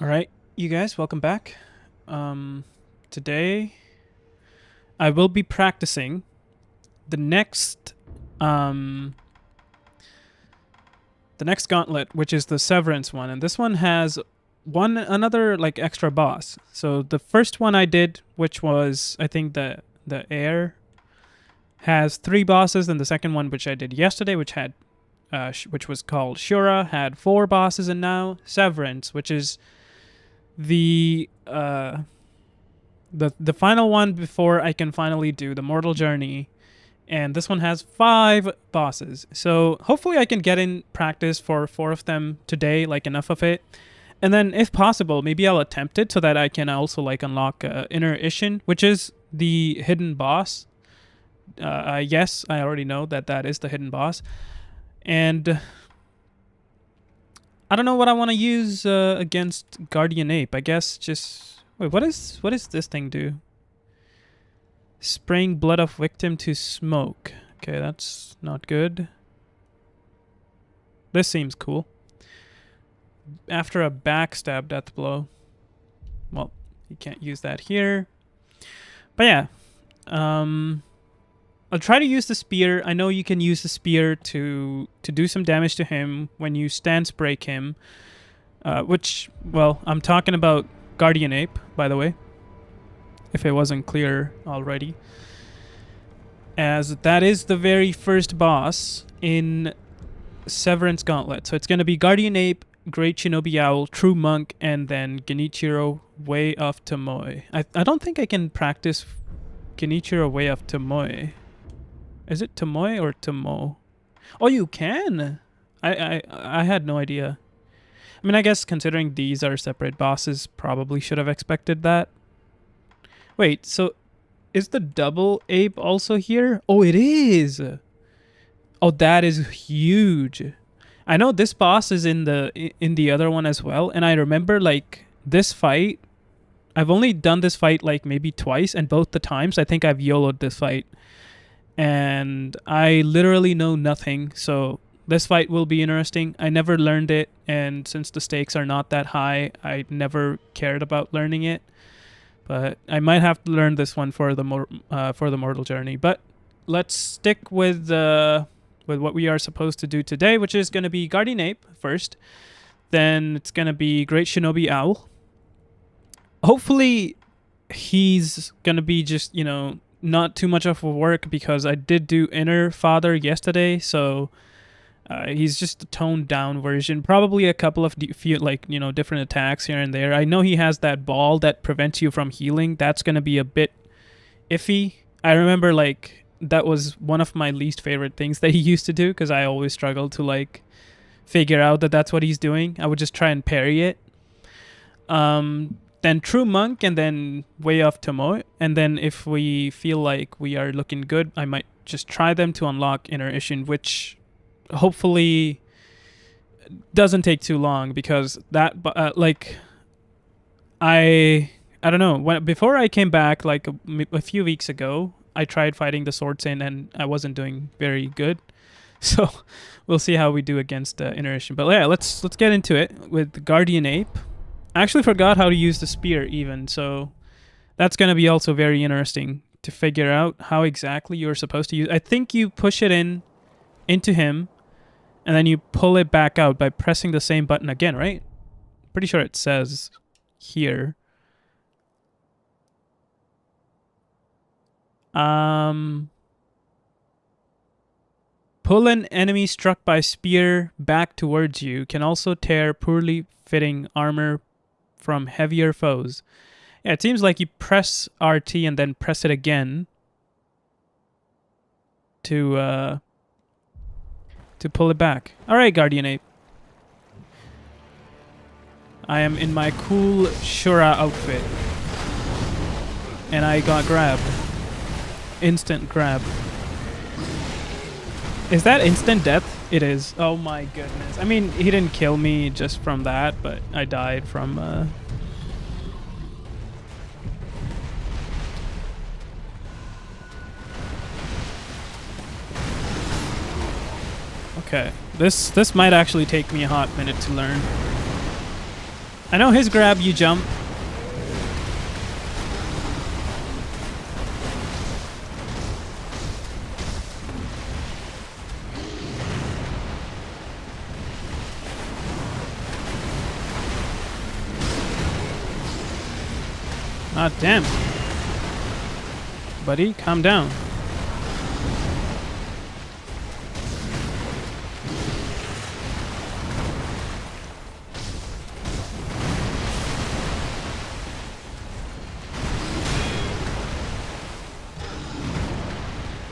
All right, you guys, welcome back. Today I will be practicing the next gauntlet, which is the Severance one, and this one has another like extra boss. So the first one I did, which was I think the Heir, has 3 bosses, and the second one, which I did yesterday, which had which was called Shura, had 4 bosses, and now Severance, which is the final one before I can finally do the Mortal Journey, and this one has 5 bosses. So hopefully I can get in practice for 4 of them today, like enough of it, and then if possible, maybe I'll attempt it so that I can also like unlock Inner Isshin, which is the hidden boss. Yes, I already know that is the hidden boss, and I don't know what I want to use against Guardian Ape. I guess just... Wait, what is this thing do? Spraying blood of victim to smoke. Okay, that's not good. This seems cool. After a backstab death blow. Well, you can't use that here. But yeah. I'll try to use the spear. I know you can use the spear to do some damage to him when you stance break him. Which, well, I'm talking about Guardian Ape, by the way, if it wasn't clear already. As that is the very first boss in Severance Gauntlet. So it's going to be Guardian Ape, Great Shinobi Owl, True Monk, and then Genichiro, Way of Tomoe. I don't think I can practice Genichiro, Way of Tomoe. Is it Tomoe or Tomo? Oh, you can! I had no idea. I mean, I guess considering these are separate bosses, probably should have expected that. Wait, so is the double ape also here? Oh, it is! Oh, that is huge. I know this boss is in the other one as well, and I remember like this fight. I've only done this fight like maybe twice, and both the times I think I've YOLO'd this fight. And I literally know nothing, so this fight will be interesting. I never learned it, and since the stakes are not that high, I never cared about learning it. But I might have to learn this one for the Mortal Journey. But let's stick with what we are supposed to do today, which is going to be Guardian Ape first. Then it's going to be Great Shinobi Owl. Hopefully, he's going to be just, not too much of a work, because I did do Inner Father yesterday, so he's just a toned down version. Probably a couple of different attacks here and there. I know he has that ball that prevents you from healing. That's going to be a bit iffy. I remember that was one of my least favorite things that he used to do, because I always struggled to figure out that that's what he's doing. I would just try and parry it. Then True Monk, and then Way of Tomoe. And then if we feel like we are looking good, I might just try them to unlock Inner Isshin, which hopefully doesn't take too long, because that I don't know, before I came back a few weeks ago, I tried fighting the Sword Saint and I wasn't doing very good. So we'll see how we do against Inner Isshin. But yeah, let's get into it with Guardian Ape. I actually forgot how to use the spear even, so that's going to be also very interesting to figure out how exactly you're supposed to use. I think you push it into him, and then you pull it back out by pressing the same button again, right? Pretty sure it says here. Pull an enemy struck by spear back towards you. Can also tear poorly fitting armor from heavier foes. Yeah, it seems like you press RT and then press it again to pull it back. All right, Guardian Ape. I am in my cool Shura outfit, and I got grabbed. Instant grab. Is that instant death? It is. Oh my goodness. I mean, he didn't kill me just from that, but I died from... Okay. This might actually take me a hot minute to learn. I know his grab, you jump. Ah, damn. Buddy, calm down.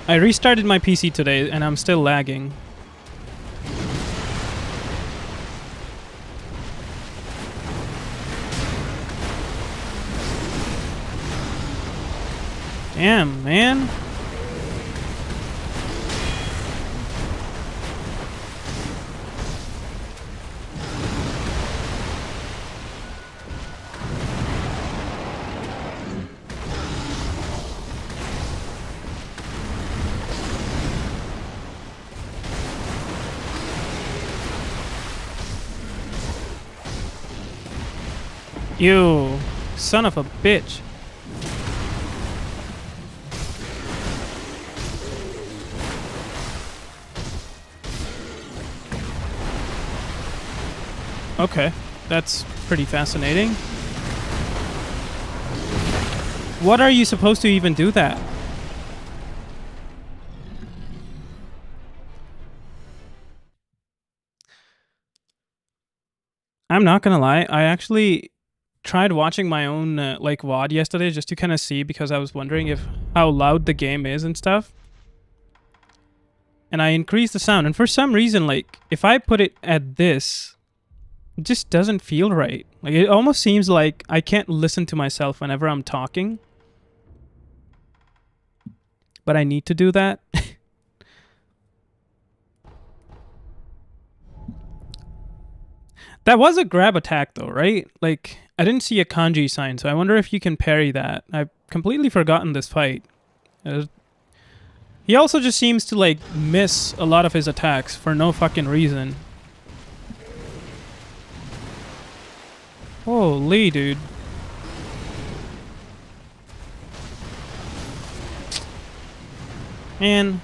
I restarted my PC today and I'm still lagging. Damn, man. You son of a bitch. Okay, that's pretty fascinating. What are you supposed to even do that? I'm not gonna lie, I actually tried watching my own like VOD yesterday just to kind of see, because I was wondering if how loud the game is and stuff. And I increased the sound, and for some reason, like, if I put it at this, it just doesn't feel right. Like, it almost seems like I can't listen to myself whenever I'm talking. But I need to do that. That was a grab attack though, right? Like, I didn't see a kanji sign, so I wonder if you can parry that. I've completely forgotten this fight. He also just seems to, like, miss a lot of his attacks for no fucking reason. Holy, dude. Man.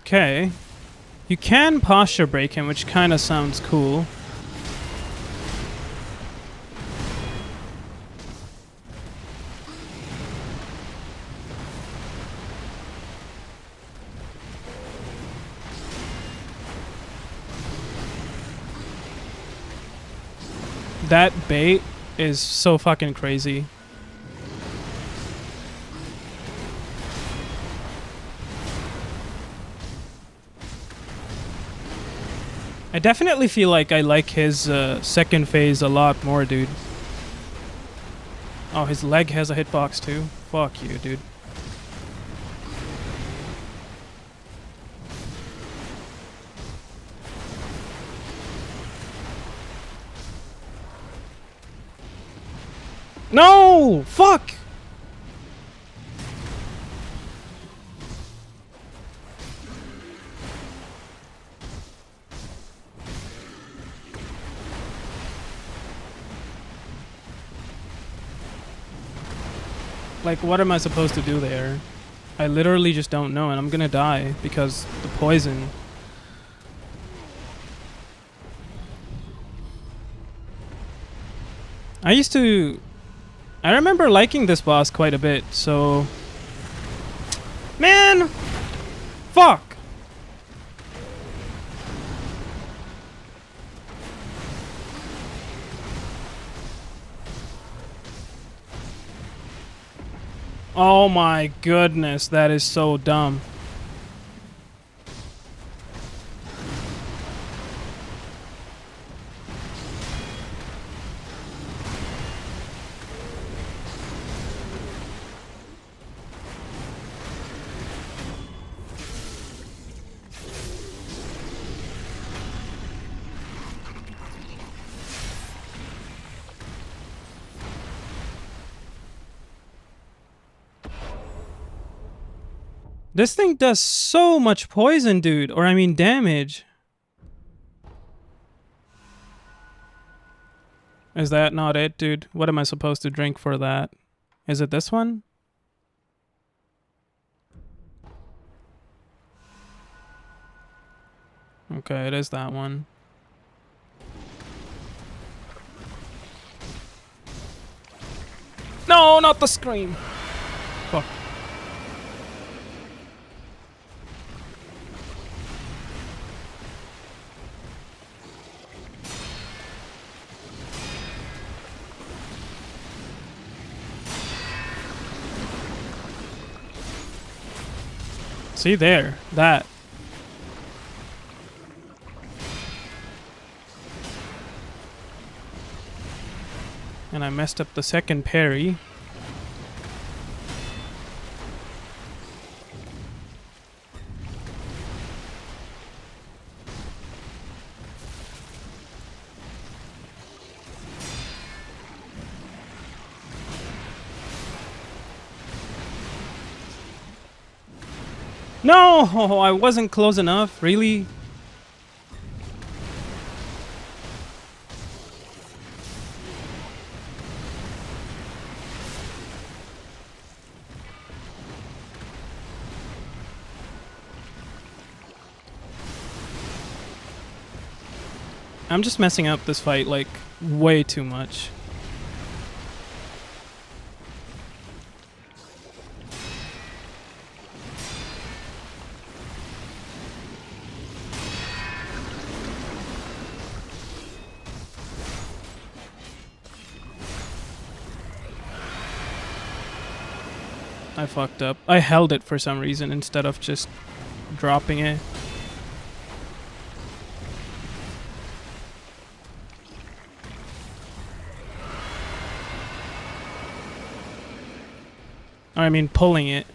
Okay. You can posture break him, which kind of sounds cool. That bait is so fucking crazy. I definitely feel like I like his second phase a lot more, dude. Oh, his leg has a hitbox too. Fuck you, dude. No! Fuck! Like, what am I supposed to do there? I literally just don't know, and I'm gonna die because the poison. I remember liking this boss quite a bit, so... Man! Fuck! Oh my goodness, that is so dumb. This thing does so much poison, dude. Or I mean damage. Is that not it, dude? What am I supposed to drink for that? Is it this one? Okay, it is that one. No, not the scream. Fuck. See there, that. And I messed up the second parry. No, I wasn't close enough, really? I'm just messing up this fight, like, way too much. I fucked up. I held it for some reason instead of just dropping it. I mean, pulling it.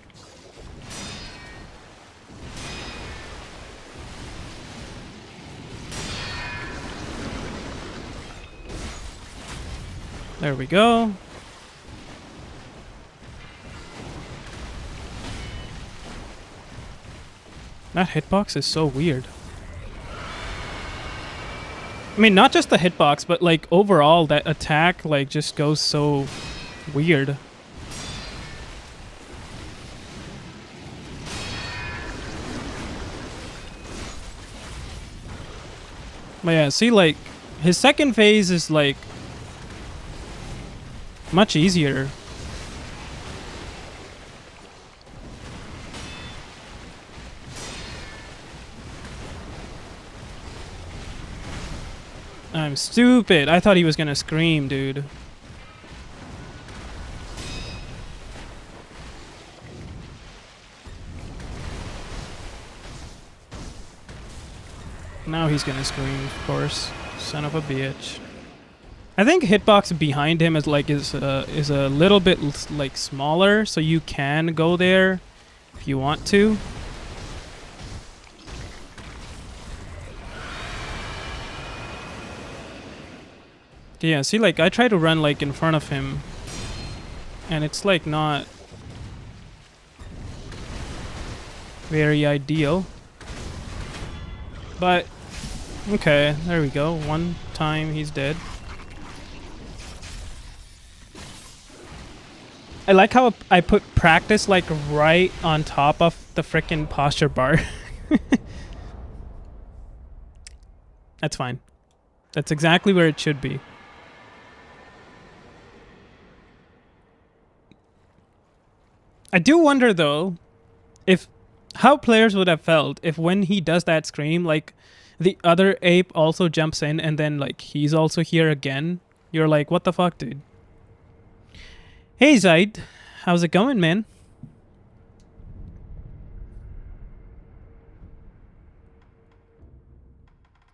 There we go. That hitbox is so weird. I mean, not just the hitbox, but like overall, that attack like just goes so weird. But yeah, see, like his second phase is like much easier. I'm stupid. I thought he was gonna scream, dude. Now he's gonna scream, of course. Son of a bitch. I think hitbox behind him is a little bit like smaller, so you can go there if you want to. Yeah, see, like I try to run like in front of him, and it's like not very ideal. But okay, there we go. One time he's dead. I like how I put practice like right on top of the frickin' posture bar. That's fine. That's exactly where it should be. I do wonder though, if how players would have felt if when he does that scream, like the other ape also jumps in and then like he's also here again. You're like, what the fuck, dude? Hey Zaid, how's it going, man?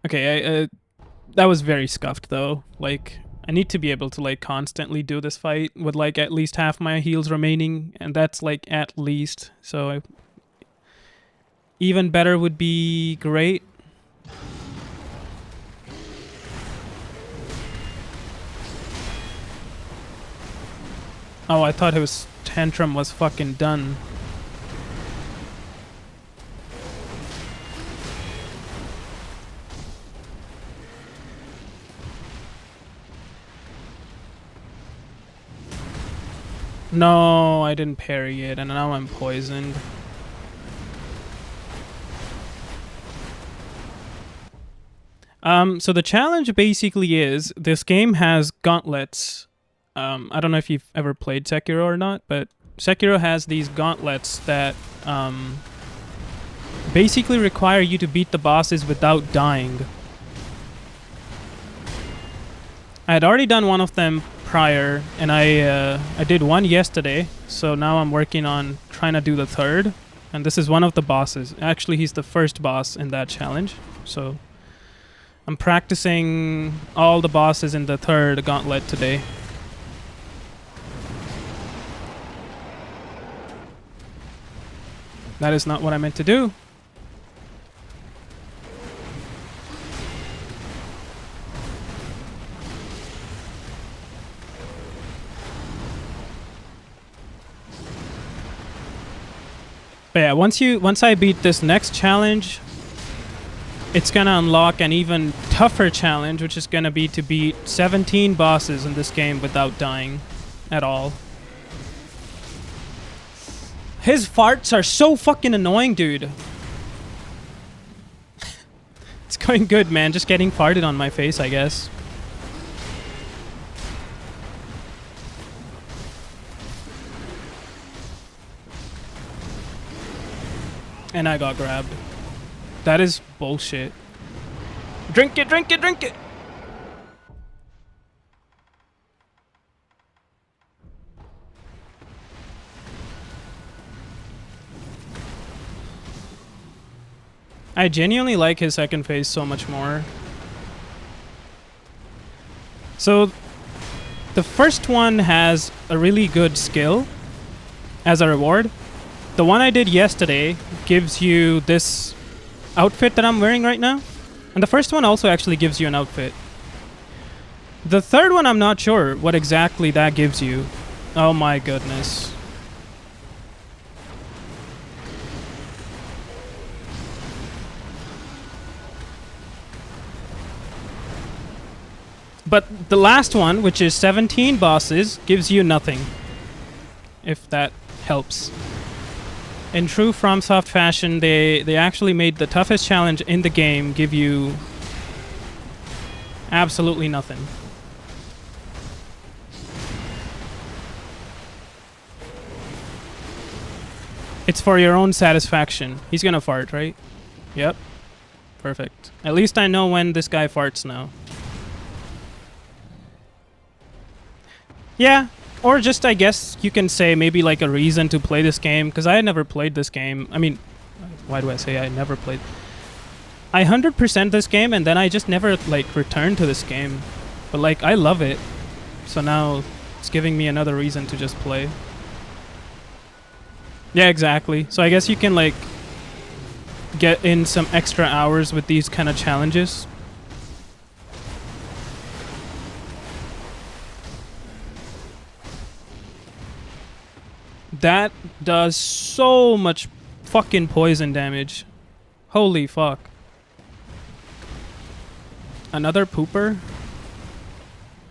Okay, that was very scuffed though. Like, I need to be able to like constantly do this fight with like at least half my heals remaining, and that's like at least. So even better would be great. Oh, I thought his tantrum was fucking done. No, I didn't parry it, and now I'm poisoned. So the challenge basically is, this game has gauntlets. I don't know if you've ever played Sekiro or not, but Sekiro has these gauntlets that basically require you to beat the bosses without dying. I had already done one of them prior, and I did one yesterday, so now I'm working on trying to do the third, and this is one of the bosses. Actually, he's the first boss in that challenge, so I'm practicing all the bosses in the third gauntlet today. That is not what I meant to do. But yeah, once I beat this next challenge, it's gonna unlock an even tougher challenge, which is gonna be to beat 17 bosses in this game without dying at all. His farts are so fucking annoying, dude. It's going good, man. Just getting farted on my face, I guess. And I got grabbed. That is bullshit. Drink it, drink it, drink it! I genuinely like his second phase so much more. So, the first one has a really good skill as a reward. The one I did yesterday gives you this outfit that I'm wearing right now. And the first one also actually gives you an outfit. The third one, I'm not sure what exactly that gives you. Oh my goodness. But the last one, which is 17 bosses, gives you nothing. If that helps. In true FromSoft fashion, they actually made the toughest challenge in the game give you absolutely nothing. It's for your own satisfaction. He's gonna fart, right? Yep. Perfect. At least I know when this guy farts now. Yeah. Or just, I guess, you can say maybe like a reason to play this game, because I had never played this game. I mean, why do I say I never played? I 100% this game, and then I just never, like, returned to this game. But, like, I love it. So now it's giving me another reason to just play. Yeah, exactly. So I guess you can, like, get in some extra hours with these kind of challenges. That does so much fucking poison damage. Holy fuck. Another pooper?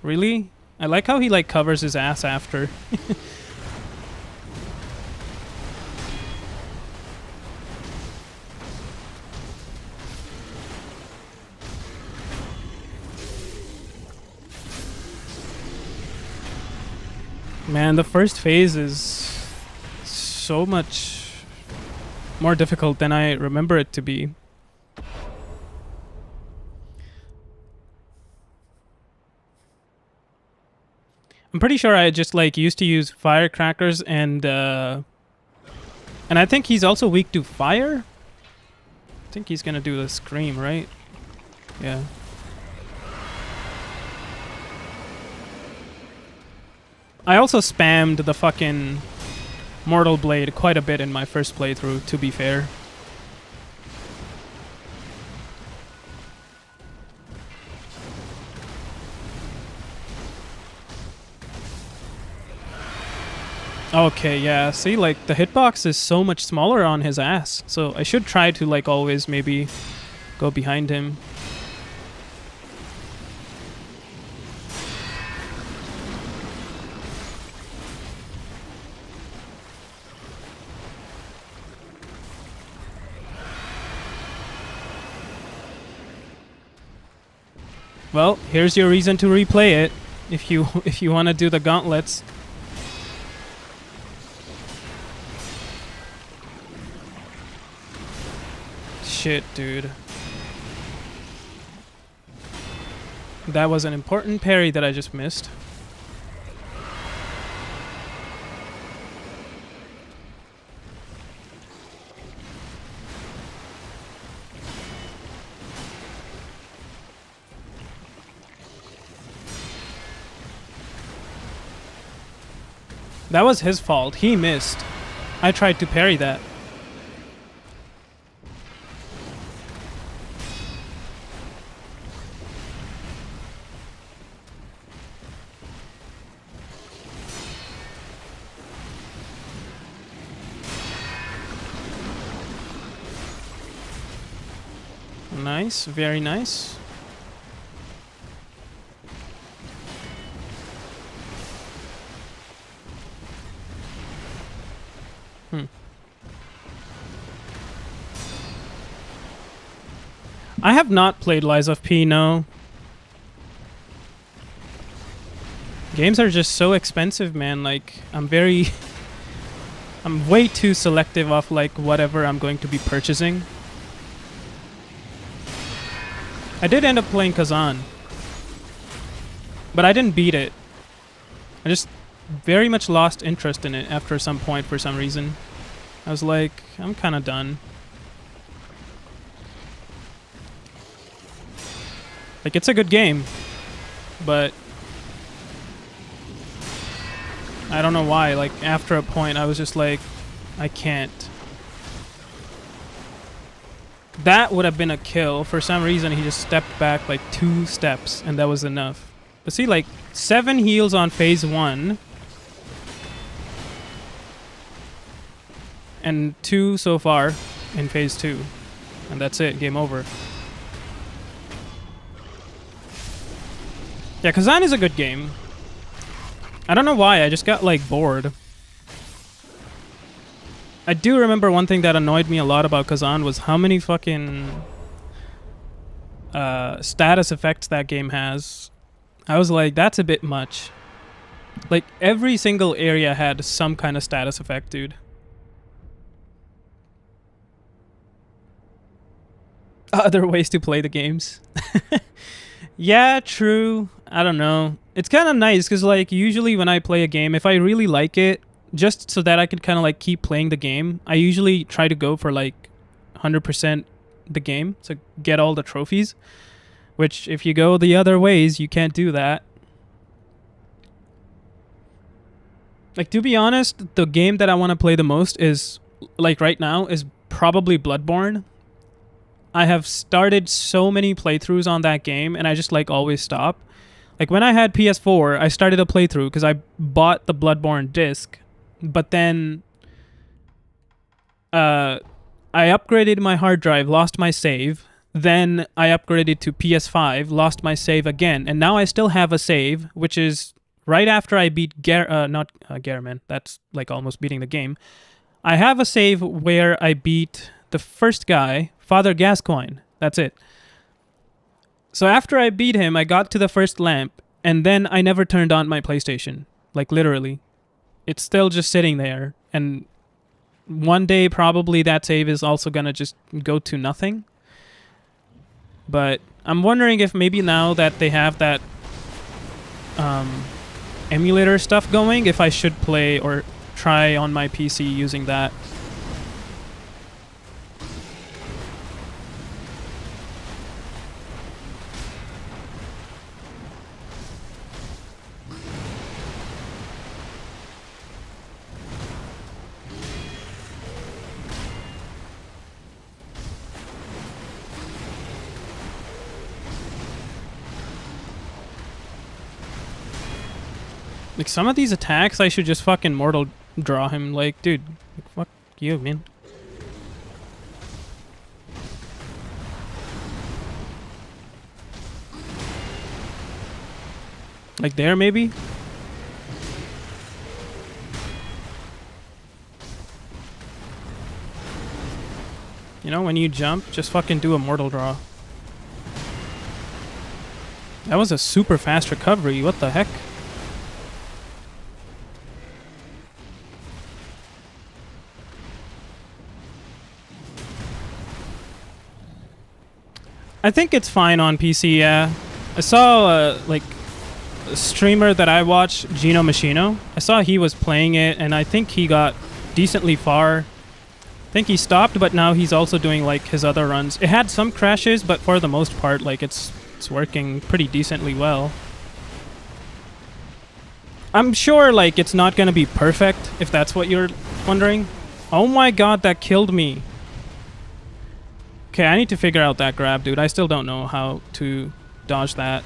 Really? I like how he like covers his ass after. Man, the first phase is so much more difficult than I remember it to be. I'm pretty sure I just like used to use firecrackers and I think he's also weak to fire. I think he's gonna do the scream, right? Yeah. I also spammed the fucking Mortal Blade quite a bit in my first playthrough, to be fair. Okay, yeah, see, like, the hitbox is so much smaller on his ass, so I should try to, like, always maybe go behind him. Well, here's your reason to replay it if you want to do the gauntlets. Shit, dude. That was an important parry that I just missed. That was his fault. He missed. I tried to parry that. Nice, very nice. I have not played Lies of P, no. Games are just so expensive, man. Like, I'm way too selective of like whatever I'm going to be purchasing. I did end up playing Kazan, but I didn't beat it. I just very much lost interest in it after some point for some reason. I was like, I'm kind of done. Like, it's a good game, but I don't know why. Like, after a point, I was just like, I can't. That would have been a kill. For some reason, he just stepped back like 2 steps, and that was enough. But see, like, 7 heals on phase 1. And 2 so far in phase 2. And that's it. Game over. Yeah, Kazan is a good game. I don't know why, I just got, like, bored. I do remember one thing that annoyed me a lot about Kazan was how many fucking status effects that game has. I was like, that's a bit much. Like, every single area had some kind of status effect, dude. Other ways to play the games. Yeah, true. I don't know. It's kind of nice because, like, usually when I play a game, if I really like it, just so that I can kind of, like, keep playing the game, I usually try to go for, like, 100% the game to get all the trophies. Which, if you go the other ways, you can't do that. Like, to be honest, the game that I want to play the most is, like, right now, is probably Bloodborne. I have started so many playthroughs on that game, and I just, like, always stop. Like, when I had PS4, I started a playthrough because I bought the Bloodborne disc, but then I upgraded my hard drive, lost my save, then I upgraded to PS5, lost my save again, and now I still have a save, which is right after I beat Gehrman. That's, like, almost beating the game. I have a save where I beat the first guy, Father Gascoigne. That's it. So after I beat him, I got to the first lamp, and then I never turned on my PlayStation. Like, literally. It's still just sitting there, and one day probably that save is also gonna just go to nothing. But I'm wondering if maybe now that they have that emulator stuff going, if I should play or try on my PC using that. Like, some of these attacks, I should just fucking mortal draw him. Like, dude, fuck you, man. Like there, maybe? You know, when you jump, just fucking do a mortal draw. That was a super fast recovery. What the heck? I think it's fine on PC, yeah. I saw, like, a streamer that I watch, Gino Machino. I saw he was playing it, and I think he got decently far. I think he stopped, but now he's also doing, like, his other runs. It had some crashes, but for the most part, like, it's working pretty decently well. I'm sure, like, it's not gonna be perfect, if that's what you're wondering. Oh my god, that killed me. Okay, I need to figure out that grab, dude. I still don't know how to dodge that.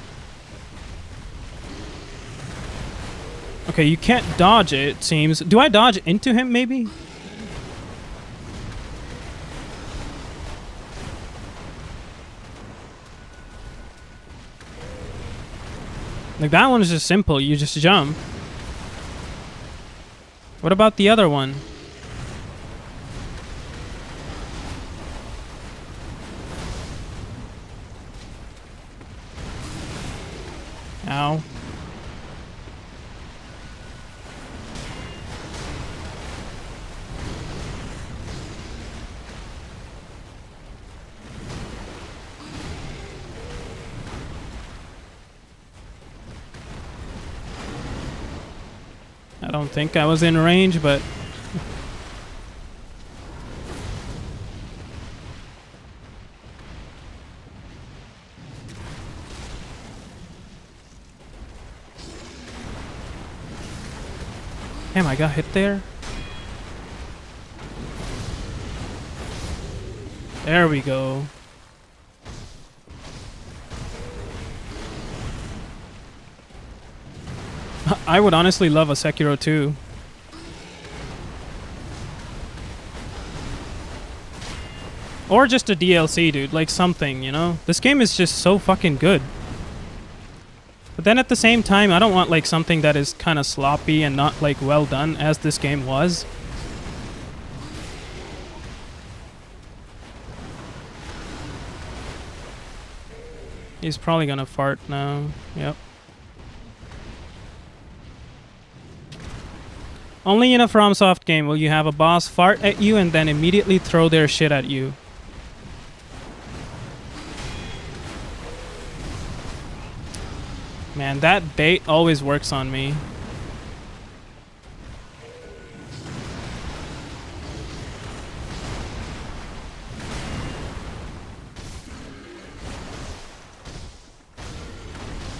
Okay, you can't dodge it, it seems. Do I dodge into him, maybe? Like, that one is just simple. You just jump. What about the other one? Ow. I don't think I was in range, but... Damn, I got hit there. There we go. I would honestly love a Sekiro 2. Or just a DLC, dude. Like something, you know? This game is just so fucking good. But then at the same time, I don't want like something that is kind of sloppy and not like well done as this game was. He's probably gonna fart now. Yep. Only in a FromSoft game will you have a boss fart at you and then immediately throw their shit at you. Man, that bait always works on me.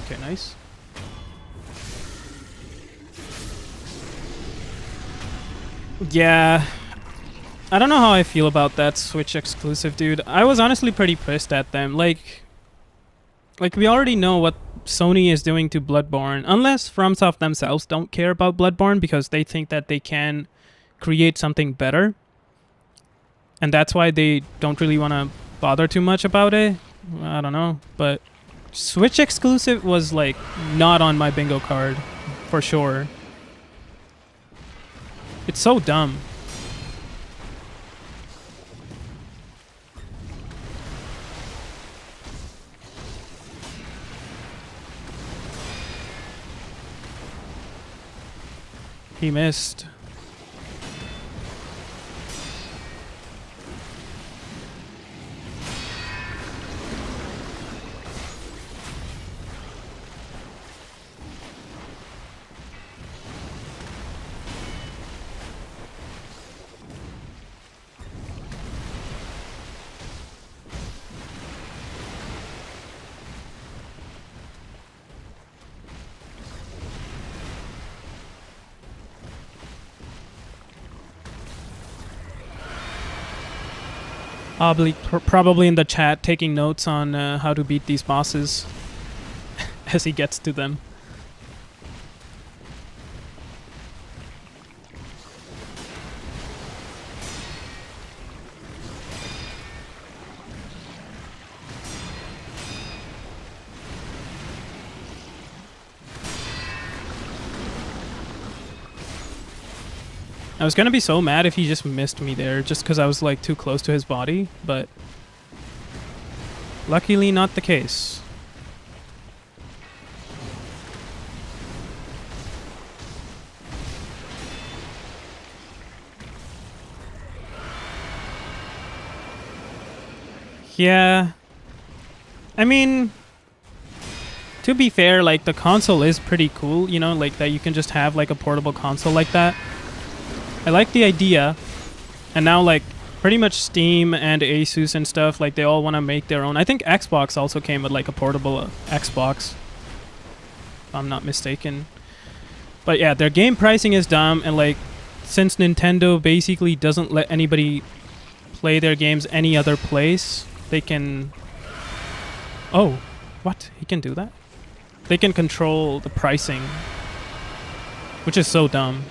Okay, nice. Yeah. I don't know how I feel about that Switch exclusive, dude. I was honestly pretty pissed at them. Like we already know what Sony is doing to Bloodborne, unless FromSoft themselves don't care about Bloodborne because they think that they can create something better. And that's why they don't really want to bother too much about it. I don't know. But Switch exclusive was like not on my bingo card, for sure. It's so dumb. He missed. Probably in the chat taking notes on how to beat these bosses as he gets to them. I was gonna be so mad if he just missed me there, just because I was like too close to his body, but luckily not the case. Yeah. I mean, to be fair, like, the console is pretty cool, you know, like, that you can just have, like, a portable console like that. I like the idea. And now, like, pretty much Steam and Asus and stuff, like, they all want to make their own. I think Xbox also came with, like, a portable Xbox, if I'm not mistaken. But yeah, their game pricing is dumb, and, like, since Nintendo basically doesn't let anybody play their games any other place, they can... Oh, what? He can do that? They can control the pricing, which is so dumb.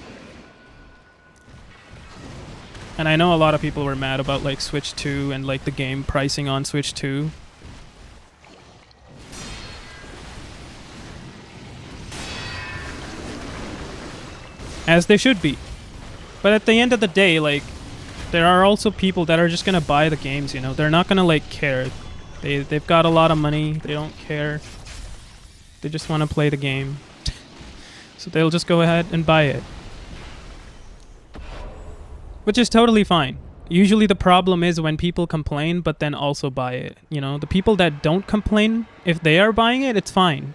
And I know a lot of people were mad about, like, Switch 2 and, like, the game pricing on Switch 2. As they should be. But at the end of the day, like, there are also people that are just gonna buy the games, you know? They're not gonna, like, care. They've got a lot of money. They don't care. They just want to play the game. So they'll just go ahead and buy it. Which is totally fine. Usually the problem is when people complain but then also buy it. You know, the people that don't complain, if they are buying it, it's fine.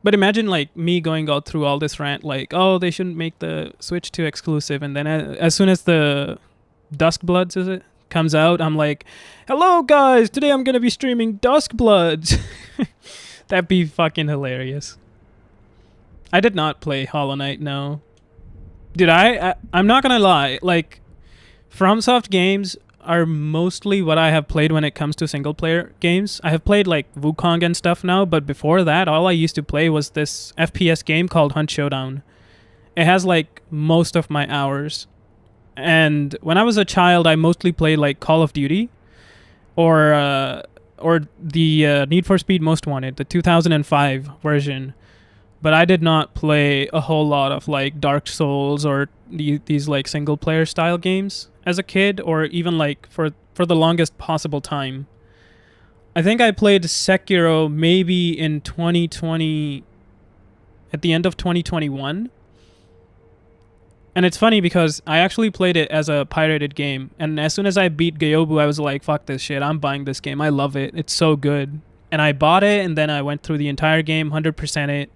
But imagine, like, me going out through all this rant, like, oh, they shouldn't make the Switch 2 exclusive, and then as soon as the Duskbloods, is it, comes out, I'm like, hello guys, today I'm gonna be streaming Duskbloods. That'd be fucking hilarious. I did not play Hollow Knight, no. Dude, I'm not gonna lie, like, FromSoft games are mostly what I have played when it comes to single player games. I have played, like, Wukong and stuff now, but before that, all I used to play was this FPS game called Hunt Showdown. It has, like, most of my hours. And when I was a child, I mostly played, like, Call of Duty or the Need for Speed Most Wanted, the 2005 version. But I did not play a whole lot of, like, Dark Souls or these, like, single player style games as a kid, or even, like, for the longest possible time. I think I played Sekiro maybe in 2020, at the end of 2021. And it's funny because I actually played it as a pirated game. And as soon as I beat Gyobu, I was like, fuck this shit. I'm buying this game. I love it. It's so good. And I bought it, and then I went through the entire game, 100% it.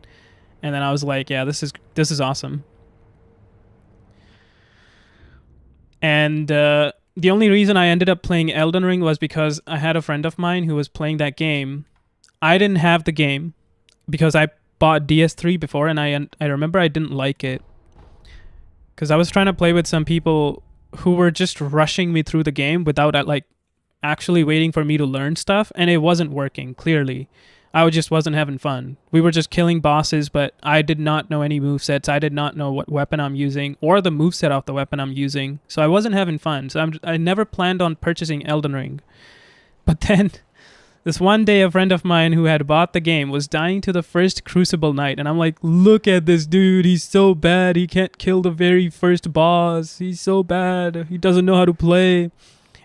And then I was like, yeah, this is awesome. And the only reason I ended up playing Elden Ring was because I had a friend of mine who was playing that game. I didn't have the game because I bought DS3 before, and I remember I didn't like it. Because I was trying to play with some people who were just rushing me through the game without, like, actually waiting for me to learn stuff, and it wasn't working, clearly. I just wasn't having fun. We were just killing bosses, but I did not know any movesets. I did not know what weapon I'm using or the moveset of the weapon I'm using. So I wasn't having fun. So I never planned on purchasing Elden Ring. But then this one day, a friend of mine who had bought the game was dying to the first Crucible Knight. And I'm like, look at this dude. He's so bad. He can't kill the very first boss. He's so bad. He doesn't know how to play.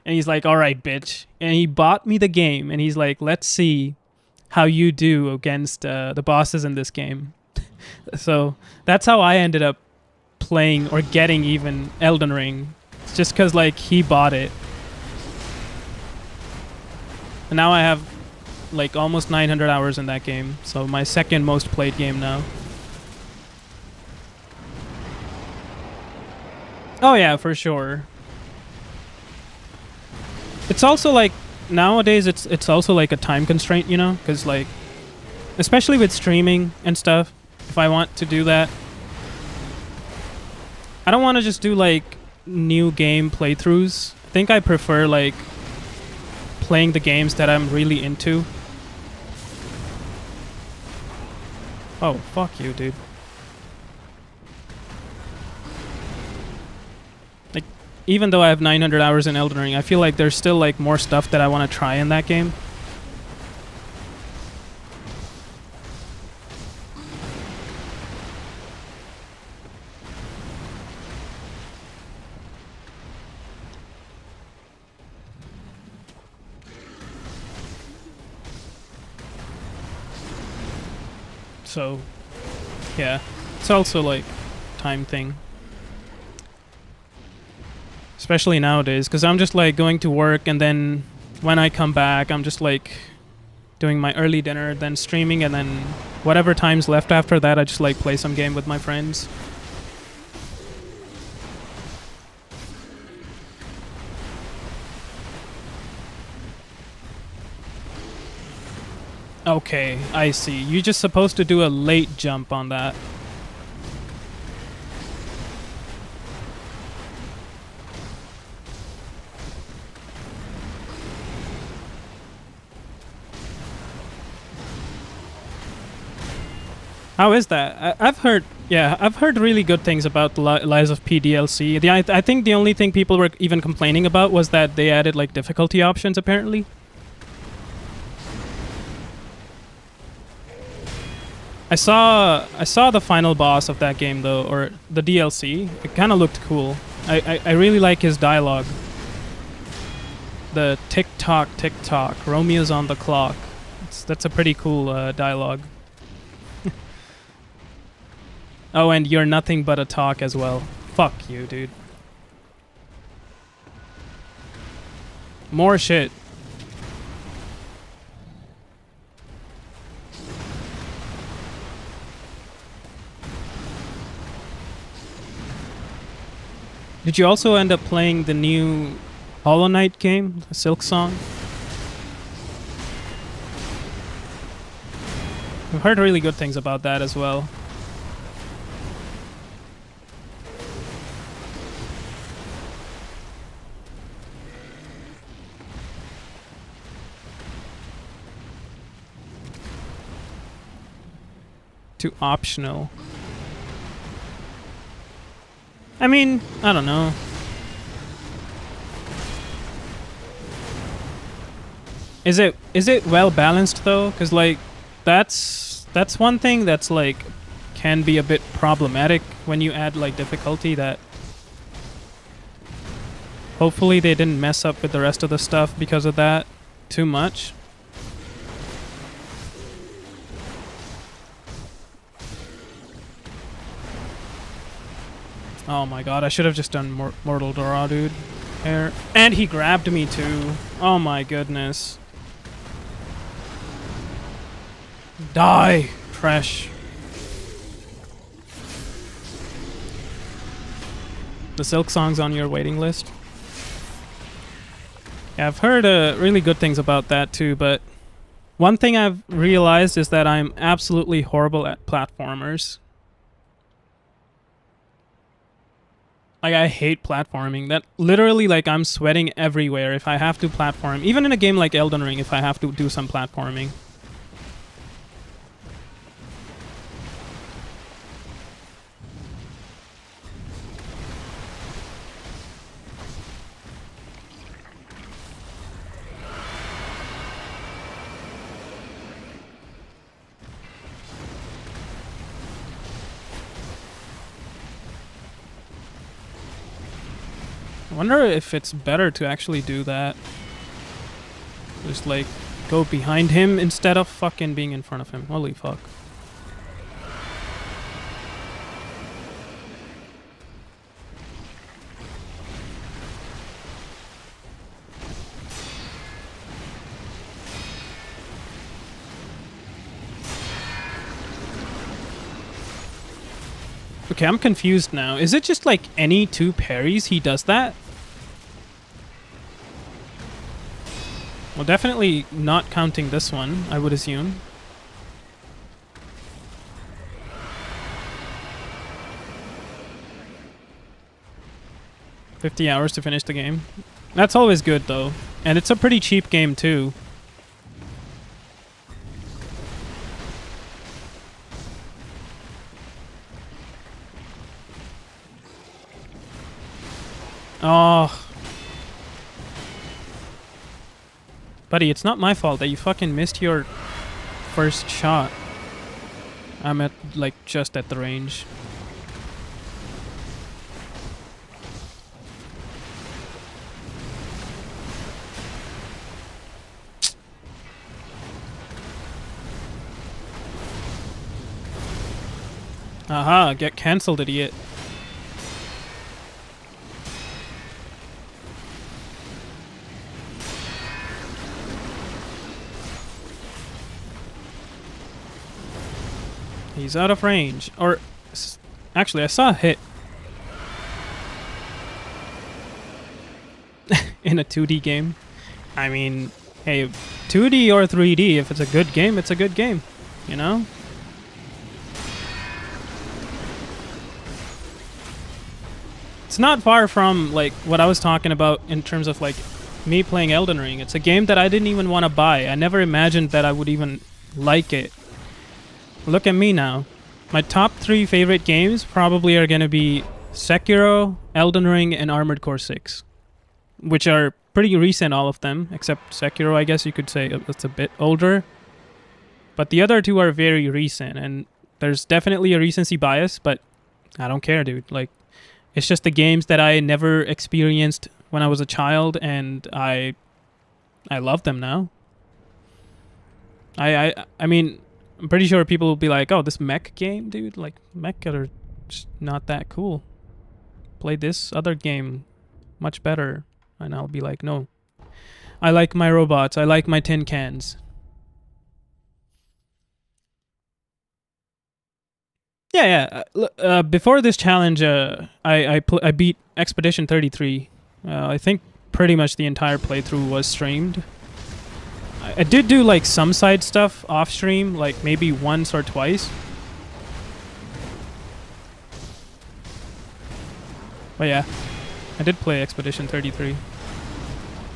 And he's like, all right, bitch. And he bought me the game. And he's like, let's see how you do against the bosses in this game. So that's how I ended up playing or getting even Elden Ring. It's just because, like, he bought it. And now I have, like, almost 900 hours in that game. So my second most played game now. Oh yeah, for sure. It's also, like, nowadays it's also, like, a time constraint, you know, because, like, especially with streaming and stuff, if I want to do that, I don't want to just do, like, new game playthroughs. I think I prefer, like, playing the games that I'm really into. Oh, fuck you, dude. Even though I have 900 hours in Elden Ring, I feel like there's still, like, more stuff that I want to try in that game. So, yeah. It's also, like, time thing. especially nowadays, because I'm just like going to work, and then when I come back, I'm just like doing my early dinner, then streaming, and then whatever time's left after that, I just like play some game with my friends. Okay, I see. You're just supposed to do a late jump on that. How is that? I've heard really good things about the Lies of P DLC. I think the only thing people were even complaining about was that they added like difficulty options apparently. I saw the final boss of that game though, or the DLC. It kind of looked cool. I really like his dialogue. The tick tock, Romeo's on the clock. That's a pretty cool dialogue. Oh, and you're nothing but a talk as well. Fuck you, dude. More shit. Did you also end up playing the new Hollow Knight game, Silk Song? I've heard really good things about that as well. To optional. I mean, I don't know. Is it well balanced though? Cause like that's one thing that's like can be a bit problematic when you add like difficulty. That hopefully they didn't mess up with the rest of the stuff because of that too much. Oh my god, I should have just done Mortal Dora, dude. Heir. And he grabbed me too. Oh my goodness. Die, trash. The Silk Song's on your waiting list. Yeah, I've heard really good things about that too, but one thing I've realized is that I'm absolutely horrible at platformers. Like, I hate platforming. That literally, like, I'm sweating everywhere if I have to platform. Even in a game like Elden Ring, if I have to do some platforming. I wonder if it's better to actually do that. Just like go behind him instead of fucking being in front of him. Holy fuck. Okay, I'm confused now. Is it just like any two parries he does that? Well, definitely not counting this one, I would assume. $50 hours to finish the game. That's always good, though. And it's a pretty cheap game, too. Oh. Buddy, it's not my fault that you fucking missed your first shot. I'm at, like, just at the range. Aha, get cancelled, idiot. He's out of range. Or, actually, I saw a hit. In a 2D game. I mean, hey, 2D or 3D, if it's a good game, it's a good game. You know? It's not far from, like, what I was talking about in terms of, like, me playing Elden Ring. It's a game that I didn't even want to buy. I never imagined that I would even like it. Look at me now. My top 3 favorite games probably are going to be Sekiro, Elden Ring, and Armored Core 6. Which are pretty recent, all of them. Except Sekiro, I guess you could say it's a bit older. But the other 2 are very recent. And there's definitely a recency bias, but I don't care, dude. Like, it's just the games that I never experienced when I was a child, and I love them now. I mean, I'm pretty sure people will be like, oh, this mech game, dude? Like, mech are just not that cool. Play this other game much better. And I'll be like, no. I like my robots. I like my tin cans. Yeah. Before this challenge, I beat Expedition 33. I think pretty much the entire playthrough was streamed. I did do like some side stuff off stream, like maybe once or twice. But yeah, I did play Expedition 33.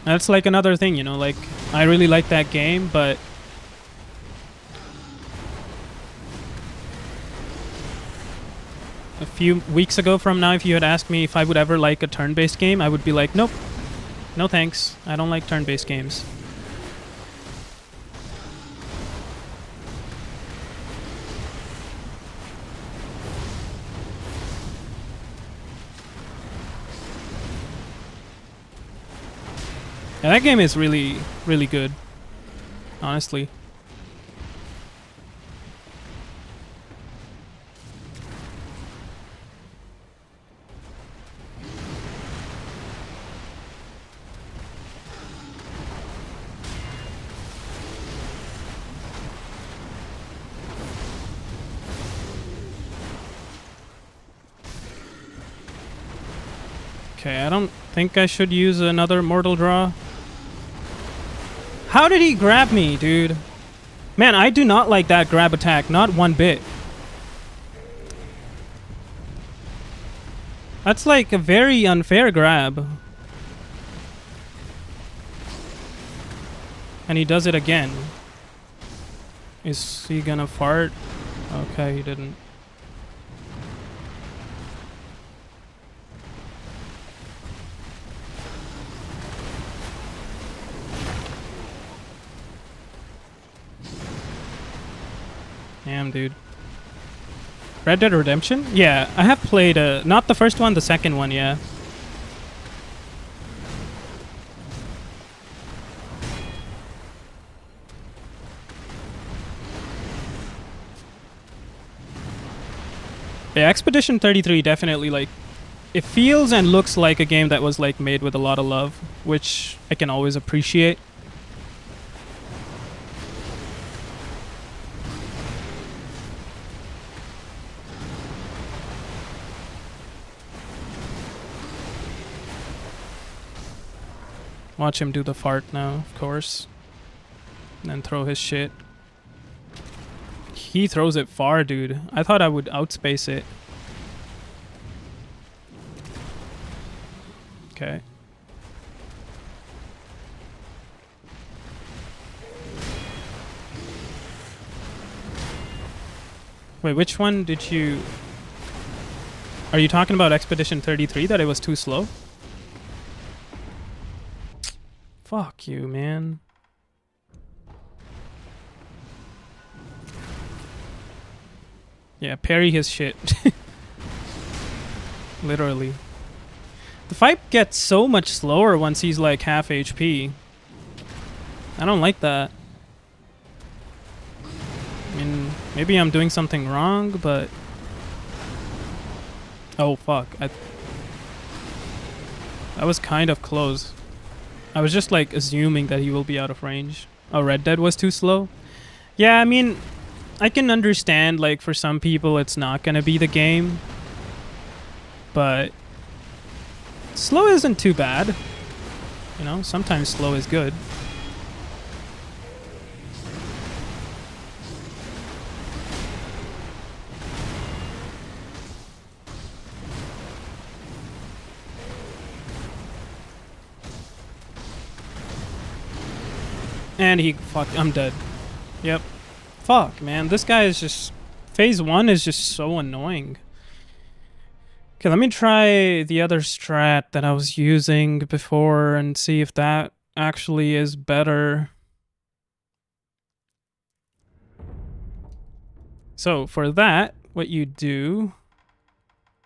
That's like another thing, you know, like I really like that game, but a few weeks ago from now, if you had asked me if I would ever like a turn-based game, I would be like, nope. No thanks. I don't like turn-based games. Yeah, that game is really, really good. Honestly. Okay, I don't think I should use another Mortal Draw. How did he grab me, dude? Man, I do not like that grab attack, not one bit. That's like a very unfair grab. And he does it again. Is he gonna fart? Okay, he didn't. Damn, dude. Red Dead Redemption? Yeah, I have played, not the first one, the second one, yeah. Yeah, Expedition 33 definitely, like, it feels and looks like a game that was, like, made with a lot of love, which I can always appreciate. Watch him do the fart now, of course. And then throw his shit. He throws it far, dude. I thought I would outspace it. Okay. Wait, which one did you... Are you talking about Expedition 33, that it was too slow? Fuck you, man. Yeah, parry his shit. Literally. The fight gets so much slower once he's like half HP. I don't like that. I mean, maybe I'm doing something wrong, but... Oh, fuck. That was kind of close. I was just like assuming that he will be out of range. Oh, Red Dead was too slow? Yeah, I mean, I can understand, like, for some people it's not gonna be the game, but slow isn't too bad. You know, sometimes slow is good. And fuck, I'm dead. Yep. Fuck, man, this guy is just, phase 1 is just so annoying. Okay, let me try the other strat that I was using before and see if that actually is better. So for that, what you do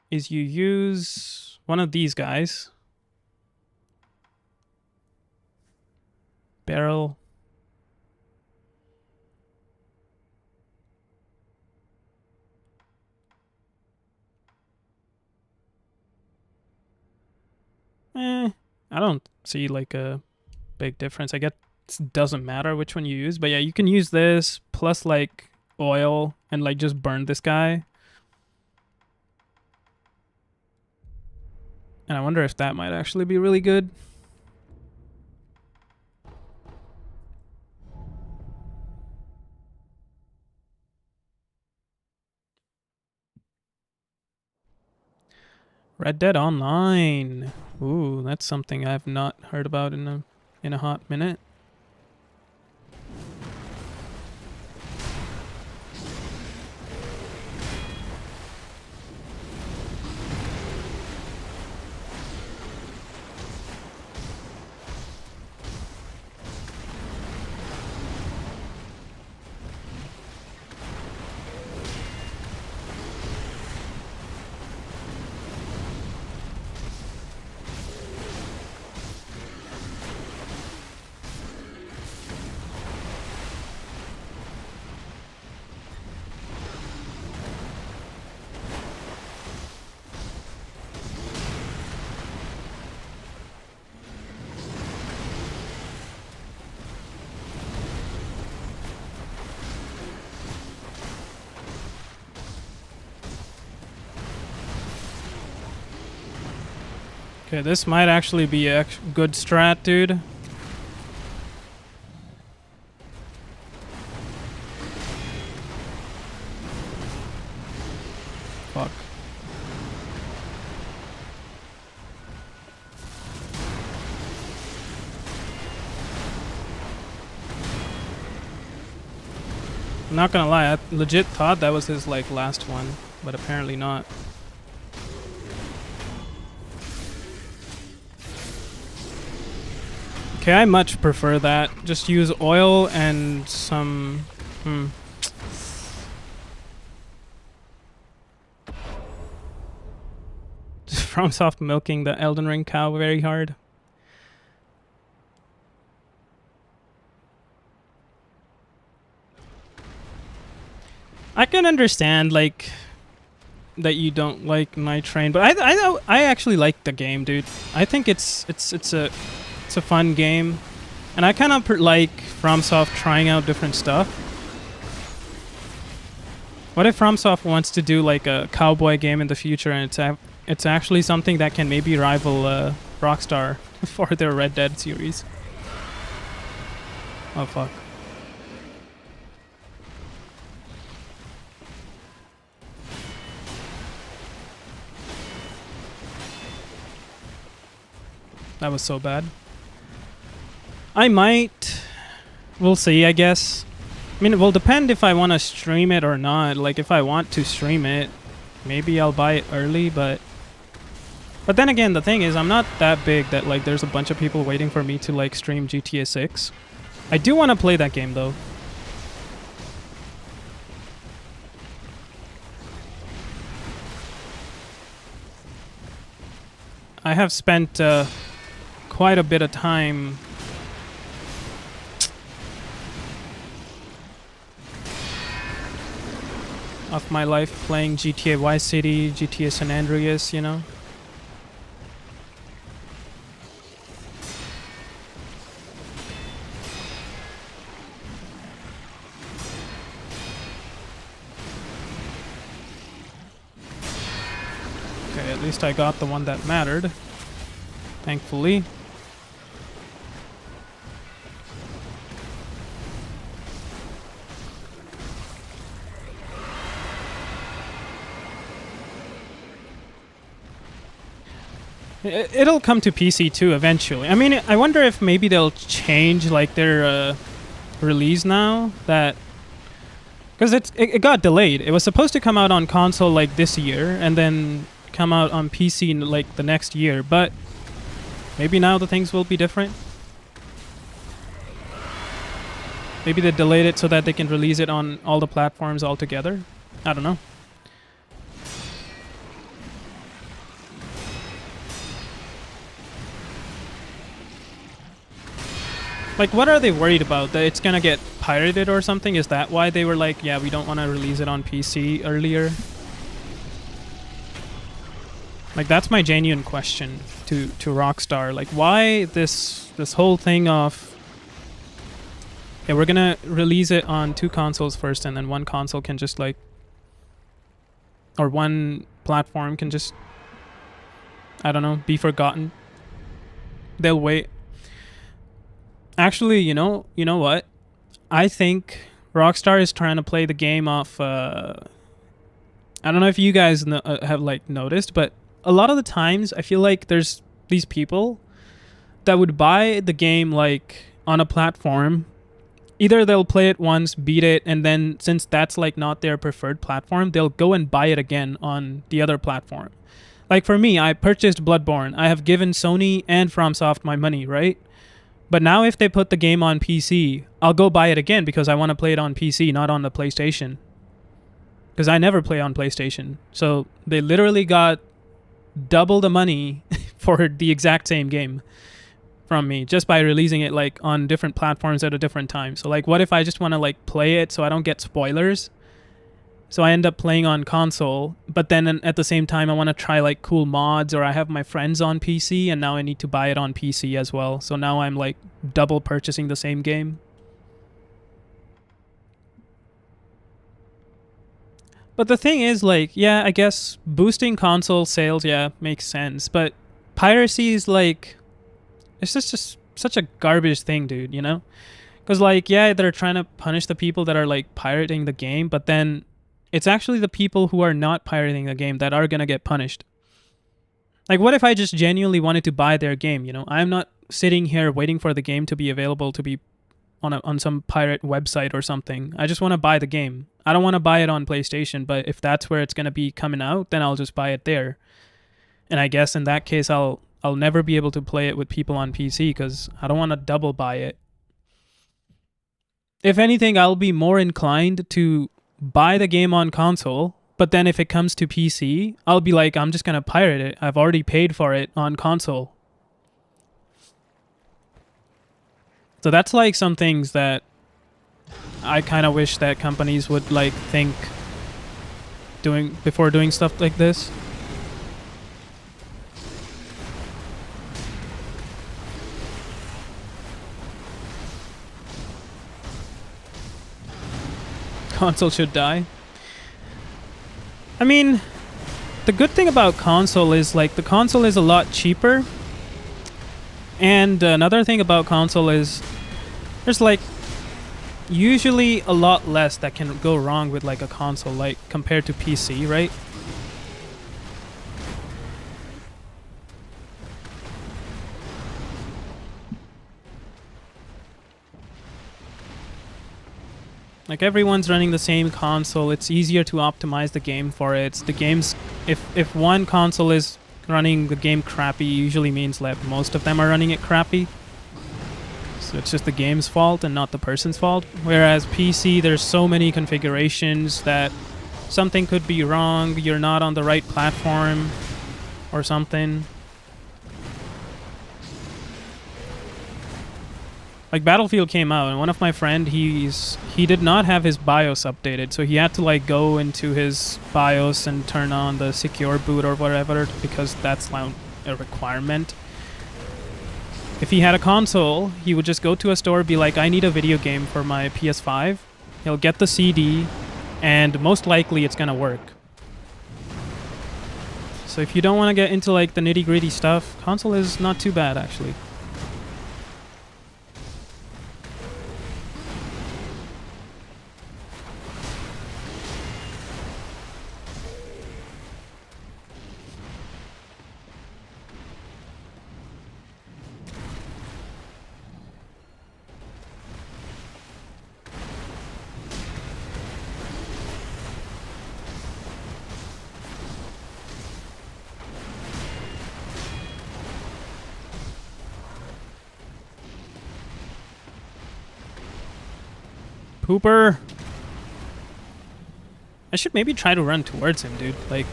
is you use one of these guys. Barrel. I don't see like a big difference. I guess it doesn't matter which one you use, but yeah, you can use this plus like oil and like just burn this guy. And I wonder if that might actually be really good. Red Dead Online. Ooh, that's something I've not heard about in a hot minute. Okay, this might actually be a good strat, dude. Fuck. I'm not gonna lie, I legit thought that was his like last one, but apparently not. Okay, I much prefer that. Just use oil and some... FromSoft milking the Elden Ring cow very hard. I can understand, like, that you don't like Night Train, but I actually like the game, dude. I think it's a fun game, and I kind of like FromSoft trying out different stuff. What if FromSoft wants to do like a cowboy game in the future, and it's actually something that can maybe rival Rockstar for their Red Dead series? Oh fuck. That was so bad. I might... We'll see, I guess. I mean, it will depend if I want to stream it or not. Like, if I want to stream it, maybe I'll buy it early, but... But then again, the thing is, I'm not that big that, like, there's a bunch of people waiting for me to, like, stream GTA 6. I do want to play that game, though. I have spent quite a bit of time of my life playing GTA Vice City, GTA San Andreas, you know? Okay, at least I got the one that mattered. Thankfully. It'll come to PC too eventually. I mean, I wonder if maybe they'll change like their release now, that because it got delayed. It was supposed to come out on console like this year and then come out on PC in like the next year, but maybe now the things will be different. Maybe they delayed it so that they can release it on all the platforms all together. I don't know. Like, what are they worried about? That it's gonna get pirated or something? Is that why they were like, yeah, we don't want to release it on PC earlier? Like, that's my genuine question to Rockstar. Like, why this whole thing of, yeah, we're gonna release it on 2 consoles first, and then one console can just like, or one platform can just, I don't know, be forgotten. They'll wait. Actually, you know what? I think Rockstar is trying to play the game off. I don't know if you guys have like noticed, but a lot of the times I feel like there's these people that would buy the game like on a platform. Either they'll play it once, beat it, and then since that's like not their preferred platform, they'll go and buy it again on the other platform. Like for me, I purchased Bloodborne. I have given Sony and FromSoft my money, right? But now if they put the game on PC, I'll go buy it again because I want to play it on PC, not on the PlayStation. Because I never play on PlayStation. So they literally got double the money for the exact same game from me just by releasing it like on different platforms at a different time. So like, what if I just want to like play it so I don't get spoilers? So I end up playing on console, but then at the same time I want to try like cool mods, or I have my friends on PC and now I need to buy it on PC as well. So now I'm like double purchasing the same game. But the thing is, like, yeah, I guess boosting console sales, yeah, makes sense. But piracy is like, it's just such a garbage thing, dude, you know? Because like, yeah, they're trying to punish the people that are like pirating the game, but then it's actually the people who are not pirating the game that are going to get punished. Like, what if I just genuinely wanted to buy their game, you know? I'm not sitting here waiting for the game to be available to be on some pirate website or something. I just want to buy the game. I don't want to buy it on PlayStation, but if that's where it's going to be coming out, then I'll just buy it there. And I guess in that case, I'll never be able to play it with people on PC because I don't want to double buy it. If anything, I'll be more inclined to buy the game on console, but then if it comes to PC, I'll be like, I'm just going to pirate it. I've already paid for it on console. So that's like some things that I kind of wish that companies would like think before doing stuff like this. Console should die. I mean, the good thing about console is like the console is a lot cheaper. And another thing about console is there's like usually a lot less that can go wrong with like a console, like compared to PC, right? Like everyone's running the same console, it's easier to optimize the game for it. The games, if one console is running the game crappy, usually means that most of them are running it crappy. So it's just the game's fault and not the person's fault. Whereas PC, there's so many configurations that something could be wrong, you're not on the right platform or something. Like Battlefield came out and one of my friend, he did not have his BIOS updated, so he had to like go into his BIOS and turn on the secure boot or whatever because that's like a requirement. If he had a console, he would just go to a store, be like, I need a video game for my PS5. He'll get the CD and most likely it's gonna work. So if you don't want to get into like the nitty-gritty stuff, console is not too bad actually. Pooper. I should maybe try to run towards him, dude. Like,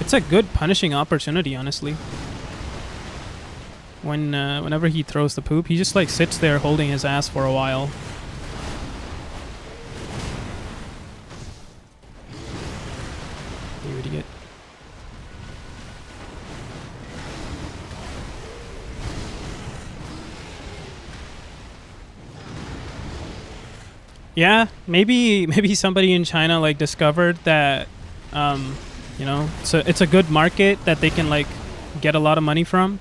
it's a good punishing opportunity, honestly. Whenever he throws the poop, he just like sits there holding his ass for a while. You idiot. Yeah, maybe somebody in China like discovered that, you know, so it's a good market that they can like get a lot of money from.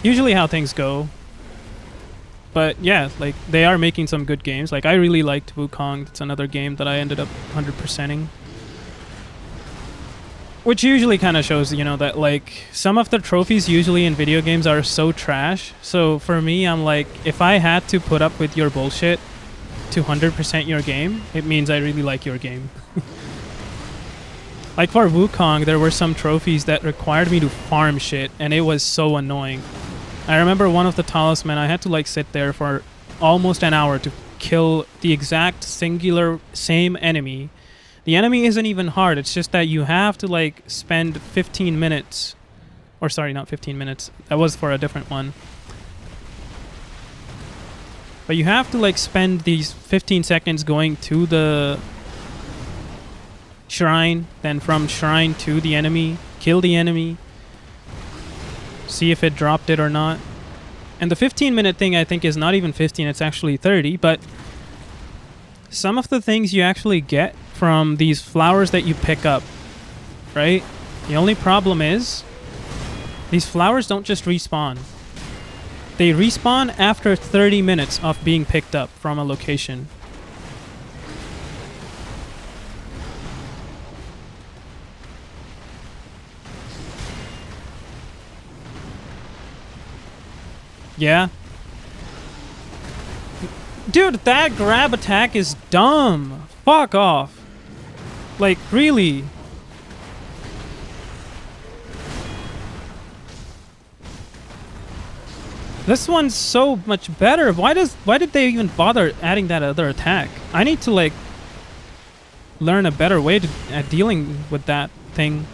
Usually how things go. But yeah, like they are making some good games. Like I really liked Wukong. It's another game that I ended up 100%ing. Which usually kind of shows, you know, that like some of the trophies usually in video games are so trash. So for me, I'm like, if I had to put up with your bullshit to 100% your game, it means I really like your game. Like for Wukong, there were some trophies that required me to farm shit, and it was so annoying. I remember one of the talisman, I had to like sit there for almost an hour to kill the exact singular same enemy. The enemy isn't even hard, it's just that you have to like spend 15 minutes, or sorry, not 15 minutes, that was for a different one. But you have to like spend these 15 seconds going to the shrine, then from shrine to the enemy, kill the enemy, see if it dropped it or not. And the 15-minute thing I think is not even 15, it's actually 30, but some of the things you actually get from these flowers that you pick up, right? The only problem is these flowers don't just respawn. They respawn after 30 minutes of being picked up from a location. Yeah. Dude, that grab attack is dumb. Fuck off. Like, really? This one's so much better. Why did they even bother adding that other attack? I need to like learn a better way to at dealing with that thing.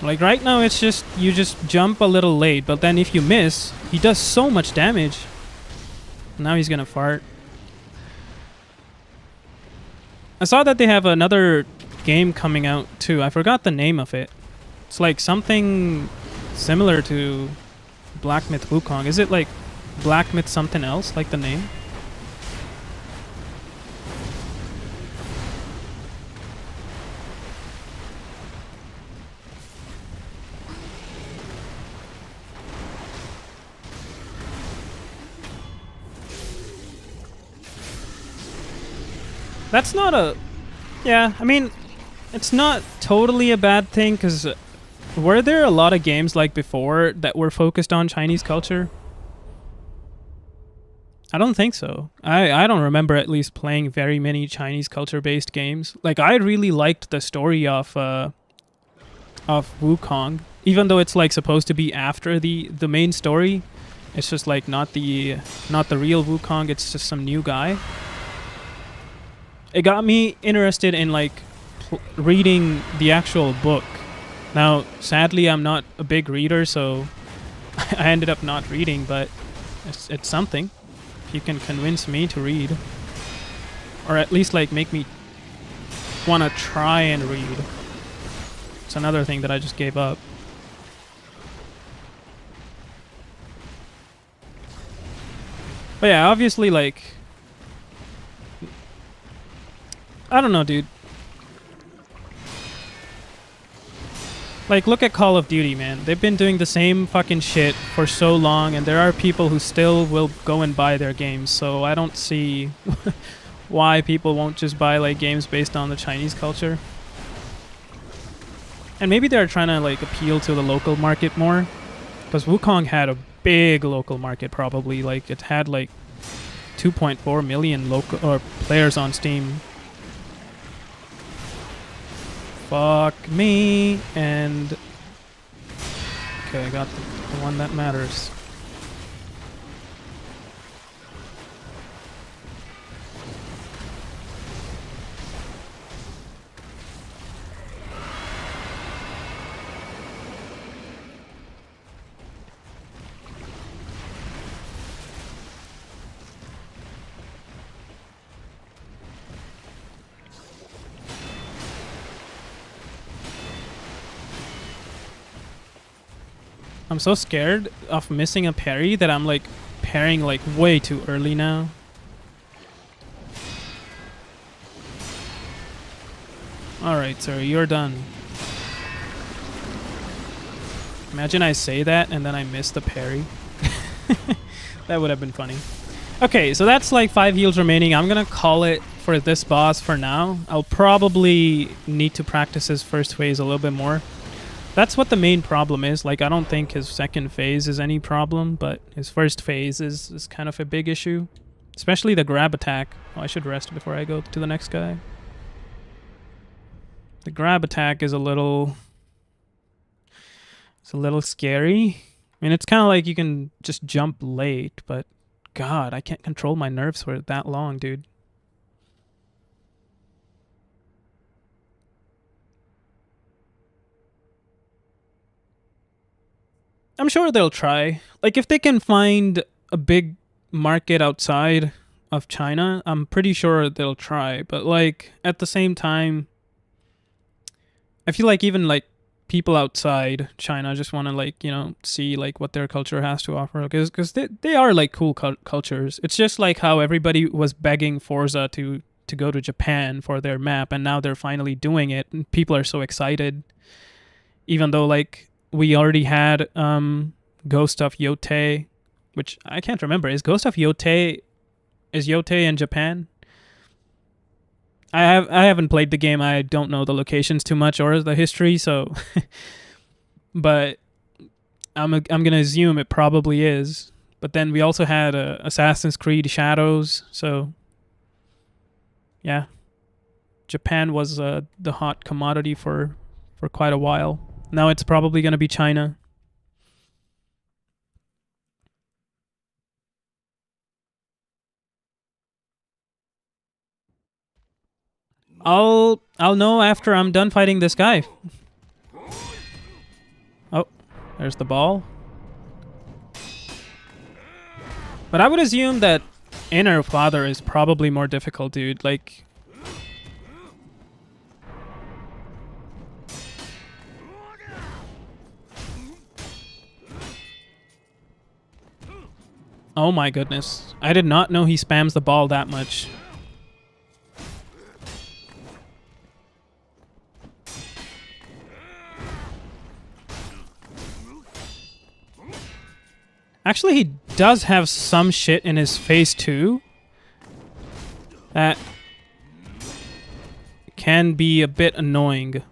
Like right now it's just you just jump a little late, but then if you miss, he does so much damage. Now he's gonna fart. I saw that they have another game coming out too. I forgot the name of it. It's like something similar to Black Myth Wukong. Is it like Black Myth something else, like the name? That's not a... Yeah, I mean, it's not totally a bad thing, because were there a lot of games like before that were focused on Chinese culture? I don't think so. I don't remember at least playing very many Chinese culture-based games. Like, I really liked the story of Wukong, even though it's like supposed to be after the main story. It's just like not the real Wukong, it's just some new guy. It got me interested in like reading the actual book. Now, sadly, I'm not a big reader, so I ended up not reading, but it's something. If you can convince me to read, or at least like make me want to try and read. It's another thing that I just gave up. But yeah, obviously, like, I don't know, dude. Like, look at Call of Duty, man. They've been doing the same fucking shit for so long, and there are people who still will go and buy their games, so I don't see why people won't just buy, like, games based on the Chinese culture. And maybe they're trying to, like, appeal to the local market more, because Wukong had a big local market, probably. Like, it had, like, 2.4 million local or players on Steam. Fuck me, and okay, I got the one that matters. I'm so scared of missing a parry that I'm like parrying like way too early now. Alright, sir, you're done. Imagine I say that and then I miss the parry. That would have been funny. Okay, so that's like 5 heals remaining. I'm gonna call it for this boss for now. I'll probably need to practice his first phase a little bit more. That's what the main problem is. Like, I don't think his second phase is any problem, but his first phase is kind of a big issue. Especially the grab attack. Oh, I should rest before I go to the next guy. The grab attack is a little... It's a little scary. I mean, it's kind of like you can just jump late, but... God, I can't control my nerves for that long, dude. I'm sure they'll try. Like, if they can find a big market outside of China, I'm pretty sure they'll try. But, like, at the same time, I feel like even, like, people outside China just want to, like, you know, see, like, what their culture has to offer. Because they are, like, cool cultures. It's just like how everybody was begging Forza to go to Japan for their map, and now they're finally doing it, and people are so excited. Even though, like... We already had Ghost of Yotei, which I can't remember. Is Ghost of Yotei... Is Yotei in Japan? I haven't played the game. I don't know the locations too much or the history, so... But I'm going to assume it probably is. But then we also had Assassin's Creed Shadows, so... Yeah. Japan was the hot commodity for quite a while. Now it's probably going to be China. I'll know after I'm done fighting this guy. Oh, there's the ball. But I would assume that Inner Father is probably more difficult, dude. Like... Oh my goodness. I did not know he spams the ball that much. Actually, he does have some shit in his face too that can be a bit annoying.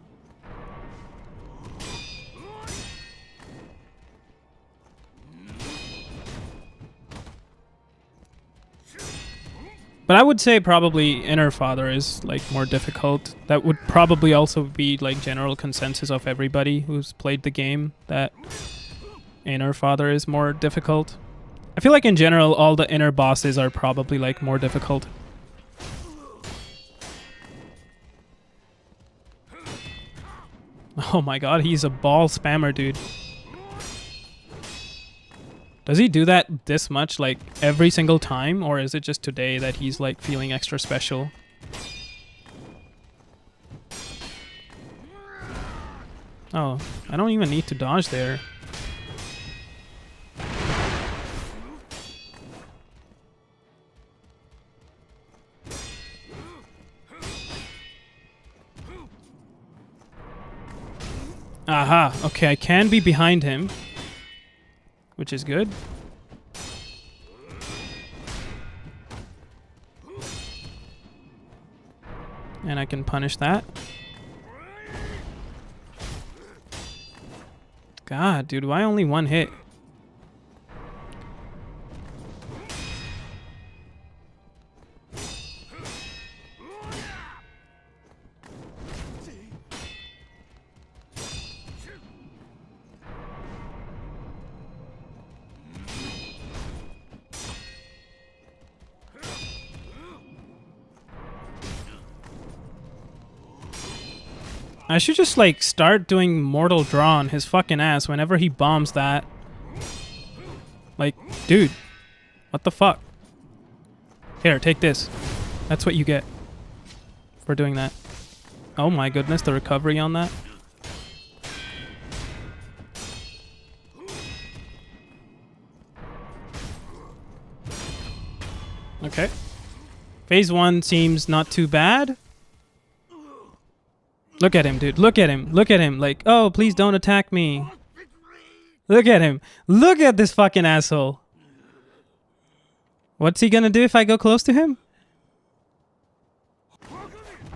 But I would say probably Inner Father is like more difficult. That would probably also be like general consensus of everybody who's played the game, that Inner Father is more difficult. I feel like in general all the inner bosses are probably like more difficult. Oh my god, he's a ball spammer, dude. Does he do that this much, like, every single time? Or is it just today that he's, like, feeling extra special? Oh, I don't even need to dodge there. Aha. Okay, I can be behind him, which is good. And I can punish that. God, dude, why only one hit? I should just, like, start doing Mortal Draw on his fucking ass whenever he bombs that. Like, dude. What the fuck? Here, take this. That's what you get for doing that. Oh my goodness, the recovery on that. Okay. Phase 1 seems not too bad. Look at him, dude. Look at him. Look at him. Like, oh, please don't attack me. Look at him. Look at this fucking asshole. What's he gonna do if I go close to him?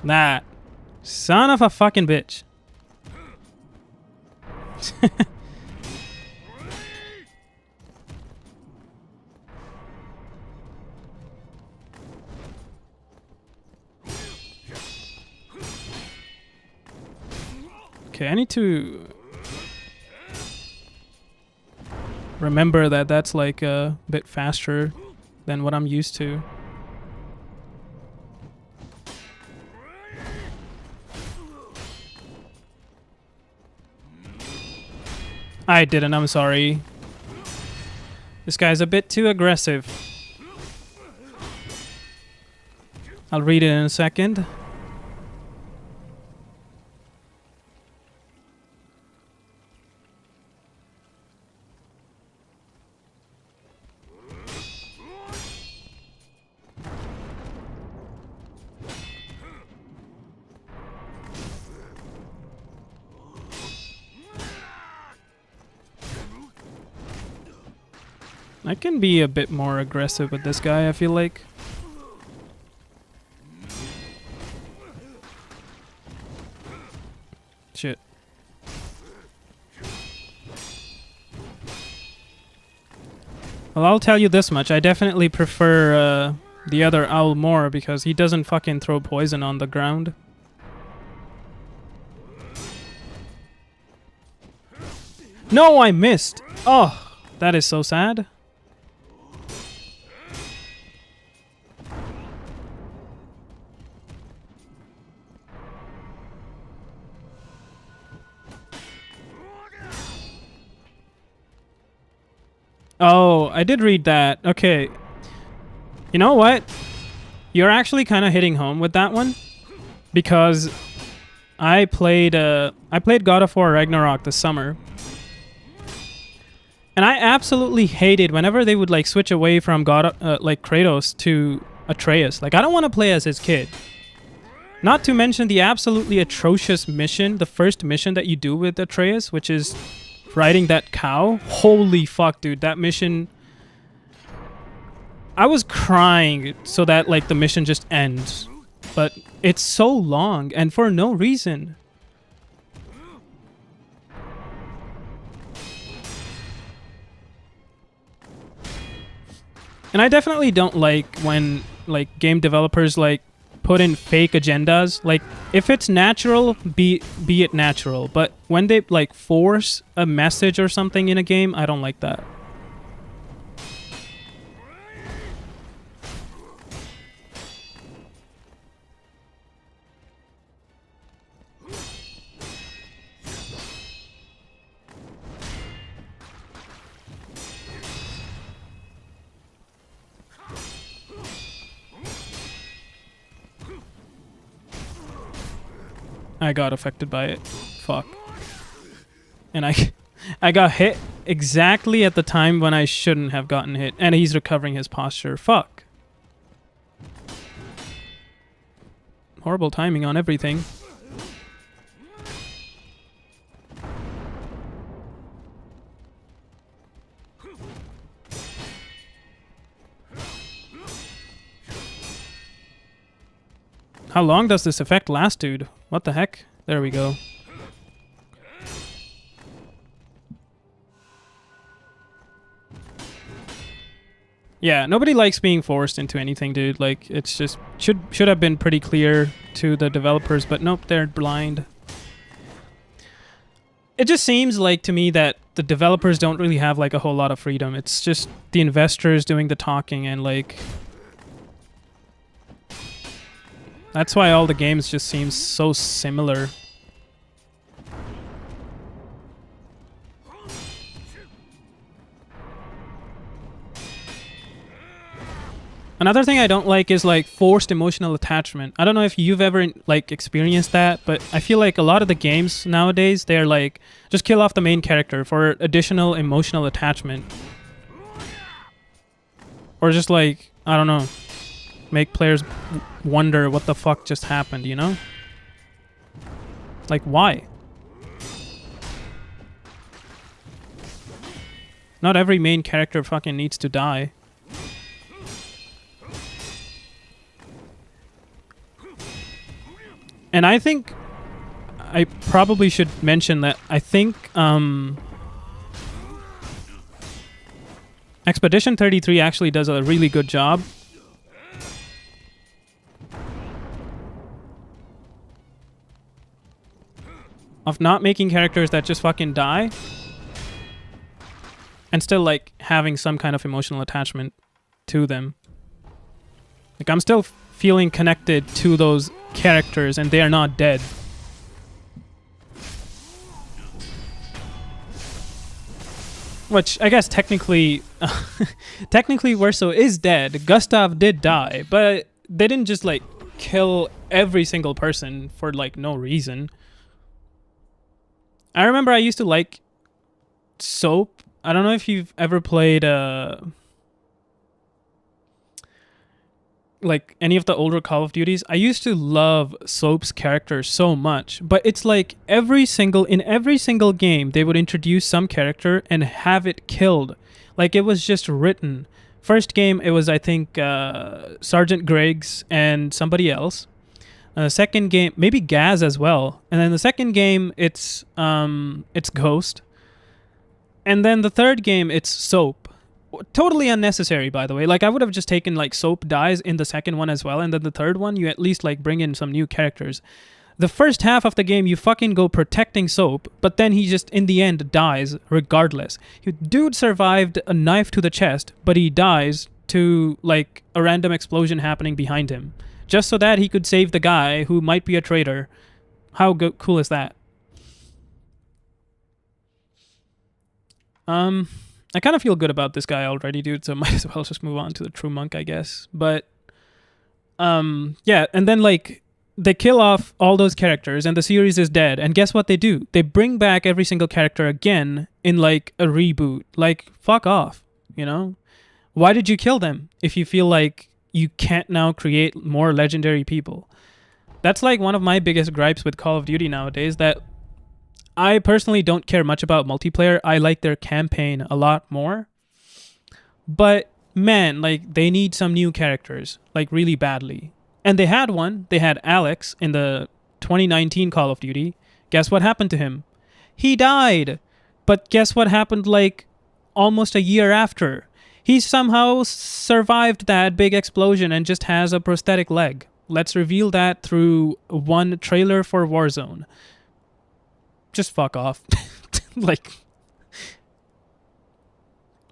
Nah. Son of a fucking bitch. Okay, I need to remember that that's like a bit faster than what I'm used to. I didn't, I'm sorry. This guy's a bit too aggressive. I'll read it in a second. I can be a bit more aggressive with this guy, I feel like. Shit. Well, I'll tell you this much. I definitely prefer the other owl more because he doesn't fucking throw poison on the ground. No, I missed! Oh, that is so sad. Oh, I did read that. Okay. You know what? You're actually kind of hitting home with that one. Because I played God of War Ragnarok this summer. And I absolutely hated whenever they would like switch away from like Kratos to Atreus. Like, I don't want to play as his kid. Not to mention the absolutely atrocious mission, the first mission that you do with Atreus, which is riding that cow. Holy fuck, dude. That mission... I was crying so that, like, the mission just ends. But it's so long, and for no reason. And I definitely don't like when, like, game developers, like, put in fake agendas. Like, if it's natural, be it natural. But when they, like, force a message or something in a game, I don't like that. I got affected by it. Fuck. And I got hit exactly at the time when I shouldn't have gotten hit. And he's recovering his posture. Fuck. Horrible timing on everything. How long does this effect last, dude? What the heck? There we go. Yeah, nobody likes being forced into anything, dude. Like, it's just should have been pretty clear to the developers, but nope, they're blind. It just seems like to me that the developers don't really have like a whole lot of freedom. It's just the investors doing the talking, and like that's why all the games just seem so similar. Another thing I don't like is like forced emotional attachment. I don't know if you've ever like experienced that, but I feel like a lot of the games nowadays, they're like, just kill off the main character for additional emotional attachment. Or just like, I don't know, make players wonder what the fuck just happened, you know? Like, why? Not every main character fucking needs to die. And I think I probably should mention that I think Expedition 33 actually does a really good job of not making characters that just fucking die and still like having some kind of emotional attachment to them. Like, I'm still feeling connected to those characters and they are not dead. Which I guess technically technically Verso is dead. Gustav did die, but they didn't just like kill every single person for like no reason. I remember I used to like Soap. I don't know if you've ever played like any of the older Call of Duties. I used to love Soap's character so much, but it's like in every single game they would introduce some character and have it killed. Like, it was just written. First game it was, I think, Sergeant Griggs and somebody else. Second game maybe Gaz as well, and then the second game it's Ghost, and then the third game it's Soap. Totally unnecessary, by the way. Like, I would have just taken like Soap dies in the second one as well, and then the third one you at least like bring in some new characters. The first half of the game you fucking go protecting Soap, but then he just in the end dies regardless. Dude survived a knife to the chest, but he dies to like a random explosion happening behind him, just so that he could save the guy who might be a traitor. How cool is that? I kind of feel good about this guy already, dude, so might as well just move on to the True Monk, I guess. But, yeah, and then, like, they kill off all those characters, and the series is dead. And guess what they do? They bring back every single character again in, like, a reboot. Like, fuck off, you know? Why did you kill them if you feel like you can't now create more legendary people? That's, like, one of my biggest gripes with Call of Duty nowadays, that I personally don't care much about multiplayer. I like their campaign a lot more. But, man, like, they need some new characters, like, really badly. And they had one. They had Alex in the 2019 Call of Duty. Guess what happened to him? He died. But guess what happened, like, almost a year after? He somehow survived that big explosion and just has a prosthetic leg. Let's reveal that through one trailer for Warzone. Just fuck off. Like,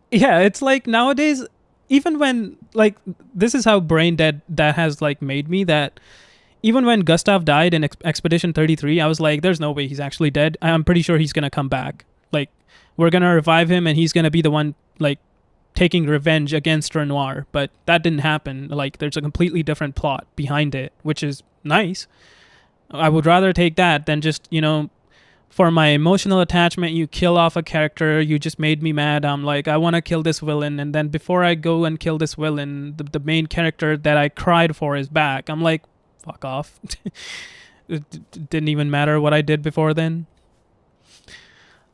yeah, it's like nowadays, even when, like, this is how brain dead that has, like, made me, that even when Gustav died in Expedition 33, I was like, there's no way he's actually dead. I'm pretty sure he's gonna come back. Like, we're gonna revive him and he's gonna be the one, like, taking revenge against Renoir. But that didn't happen. Like, there's a completely different plot behind it, which is nice. I would rather take that than just, you know, for my emotional attachment, you kill off a character, you just made me mad. I'm like, I want to kill this villain, and then before I go and kill this villain, the main character that I cried for is back. I'm like, fuck off. It didn't even matter what I did before then.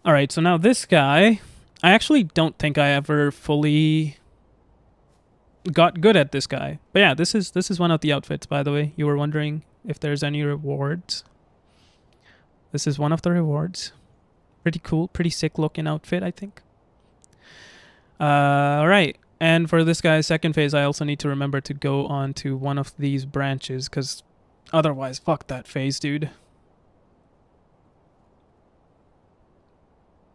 Alright, so now this guy, I actually don't think I ever fully got good at this guy. But yeah, this is one of the outfits, by the way. You were wondering if there's any rewards. This is one of the rewards. Pretty cool, pretty sick looking outfit, I think. Alright, and for this guy's second phase, I also need to remember to go on to one of these branches, because otherwise, fuck that phase, dude.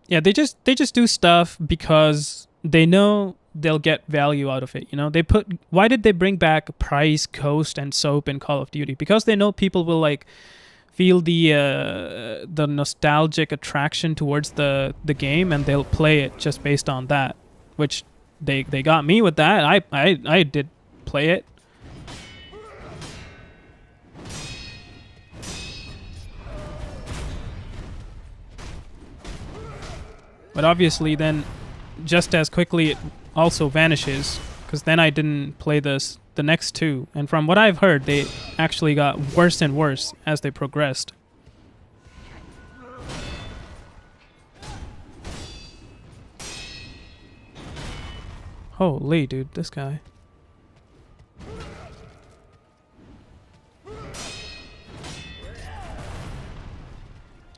Yeah, they just do stuff because they know they'll get value out of it, you know? Why did they bring back Price, Ghost, and Soap in Call of Duty? Because they know people will, like, feel the nostalgic attraction towards the game, and they'll play it just based on that. Which they got me with that. I did play it. But obviously then just as quickly it also vanishes, because then I didn't play the next two. And from what I've heard, they actually got worse and worse as they progressed. Holy, dude, this guy.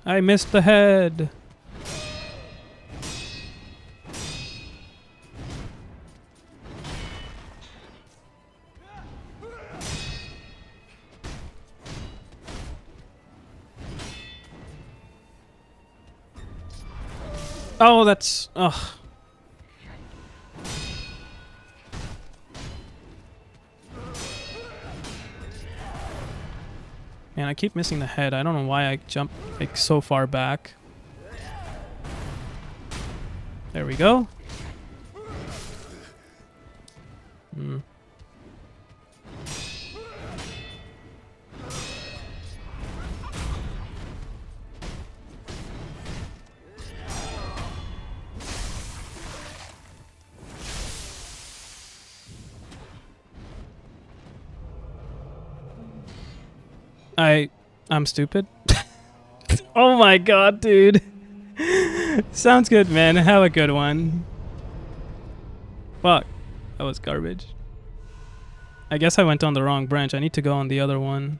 I missed the head. Oh, that's... Ugh. Man, I keep missing the head. I don't know why I jump like so far back. There we go. I'm stupid. Oh my god, dude. Sounds good, man. Have a good one. Fuck. That was garbage. I guess I went on the wrong branch. I need to go on the other one.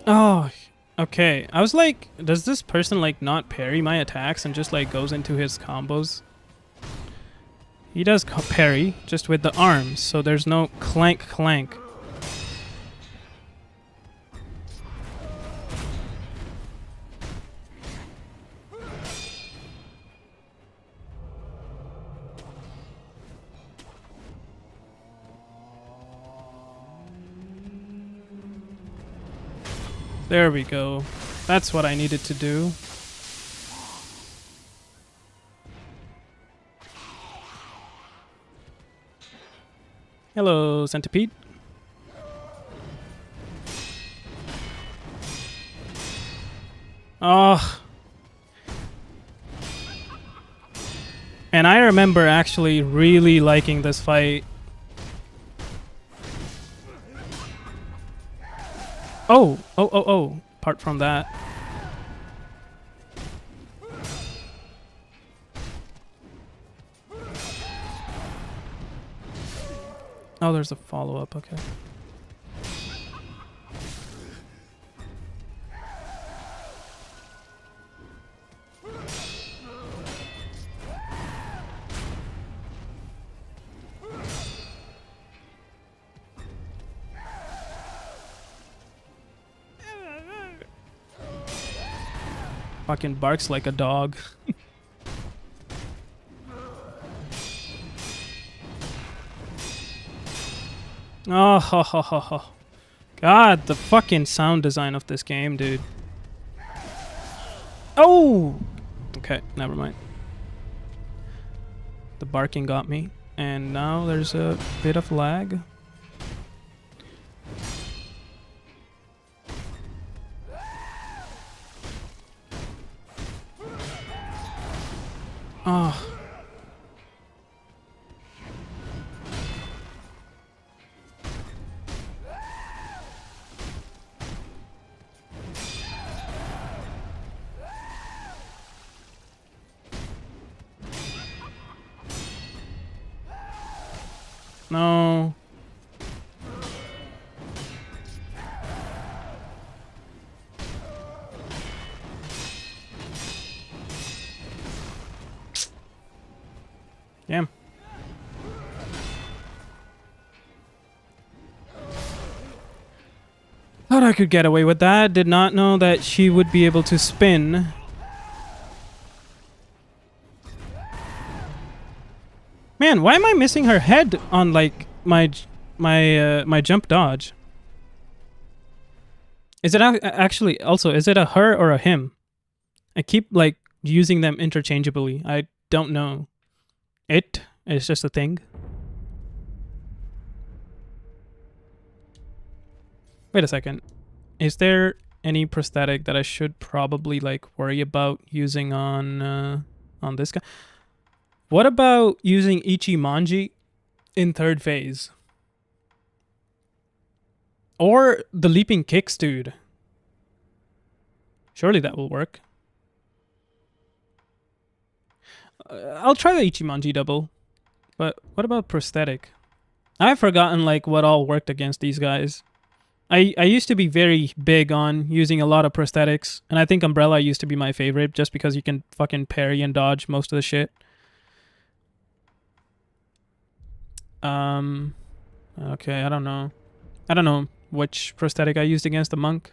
Oh, okay. I was like, does this person like not parry my attacks and just like goes into his combos? He does parry, just with the arms, so there's no clank clank. There we go. That's what I needed to do. Hello, Centipede. Oh. And I remember actually really liking this fight. Oh. Apart from that. Oh, there's a follow-up, okay. Fucking barks like a dog. Oh, ho, ho, ho, ho. God, the fucking sound design of this game, dude. Oh! Okay, never mind. The barking got me. And now there's a bit of lag. Oh. No. Damn. Thought I could get away with that. Did not know that she would be able to spin. Man, why am I missing her head on like my jump dodge? Is it actually also, is it a her or a him? I keep like using them interchangeably. I don't know. It is just a thing. Wait a second. Is there any prosthetic that I should probably like worry about using on this guy? What about using Ichimonji in third phase? Or the leaping kicks, dude. Surely that will work. I'll try the Ichimonji double. But what about prosthetic? I've forgotten like what all worked against these guys. I used to be very big on using a lot of prosthetics. And I think Umbrella used to be my favorite just because you can fucking parry and dodge most of the shit. Okay, I don't know. I don't know which prosthetic I used against the monk.